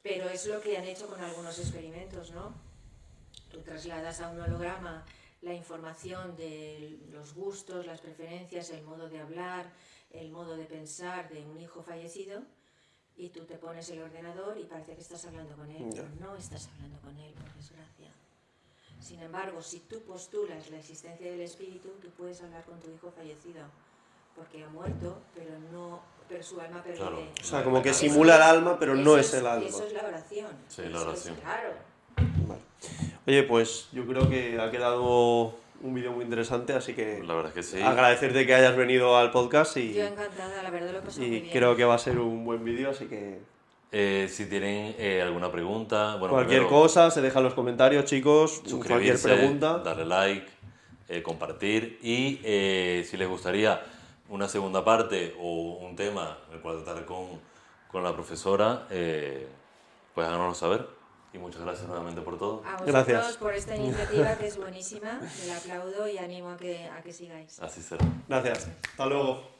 Pero es lo que han hecho con algunos experimentos, ¿no? Tú trasladas a un holograma la información de los gustos, las preferencias, el modo de hablar, el modo de pensar de un hijo fallecido y tú te pones el ordenador y parece que estás hablando con él. Ya. Pero no estás hablando con él, por desgracia. Sin embargo, si tú postulas la existencia del espíritu, tú puedes hablar con tu hijo fallecido, porque ha muerto, pero su alma pervive. Claro. O sea, como que simula el alma, pero no es el alma. Eso es la oración. Sí, la Eso es, oración. claro. Vale. Oye, pues yo creo que ha quedado un vídeo muy interesante, así que La verdad es que sí. agradecerte que hayas venido al podcast y, Yo encantada, la verdad lo he pasado muy y bien. creo que va a ser un buen vídeo, así que Si tienen alguna pregunta, bueno, cualquier primero, cosa se deja en los comentarios, chicos, cualquier suscribirse, pregunta. darle like, compartir y si les gustaría una segunda parte o un tema el cual tratar con la profesora, pues háganoslo saber y muchas gracias nuevamente por todo. A vosotros Gracias. por esta iniciativa que es buenísima, me la aplaudo y animo a que sigáis. Así será. Gracias. Hasta luego.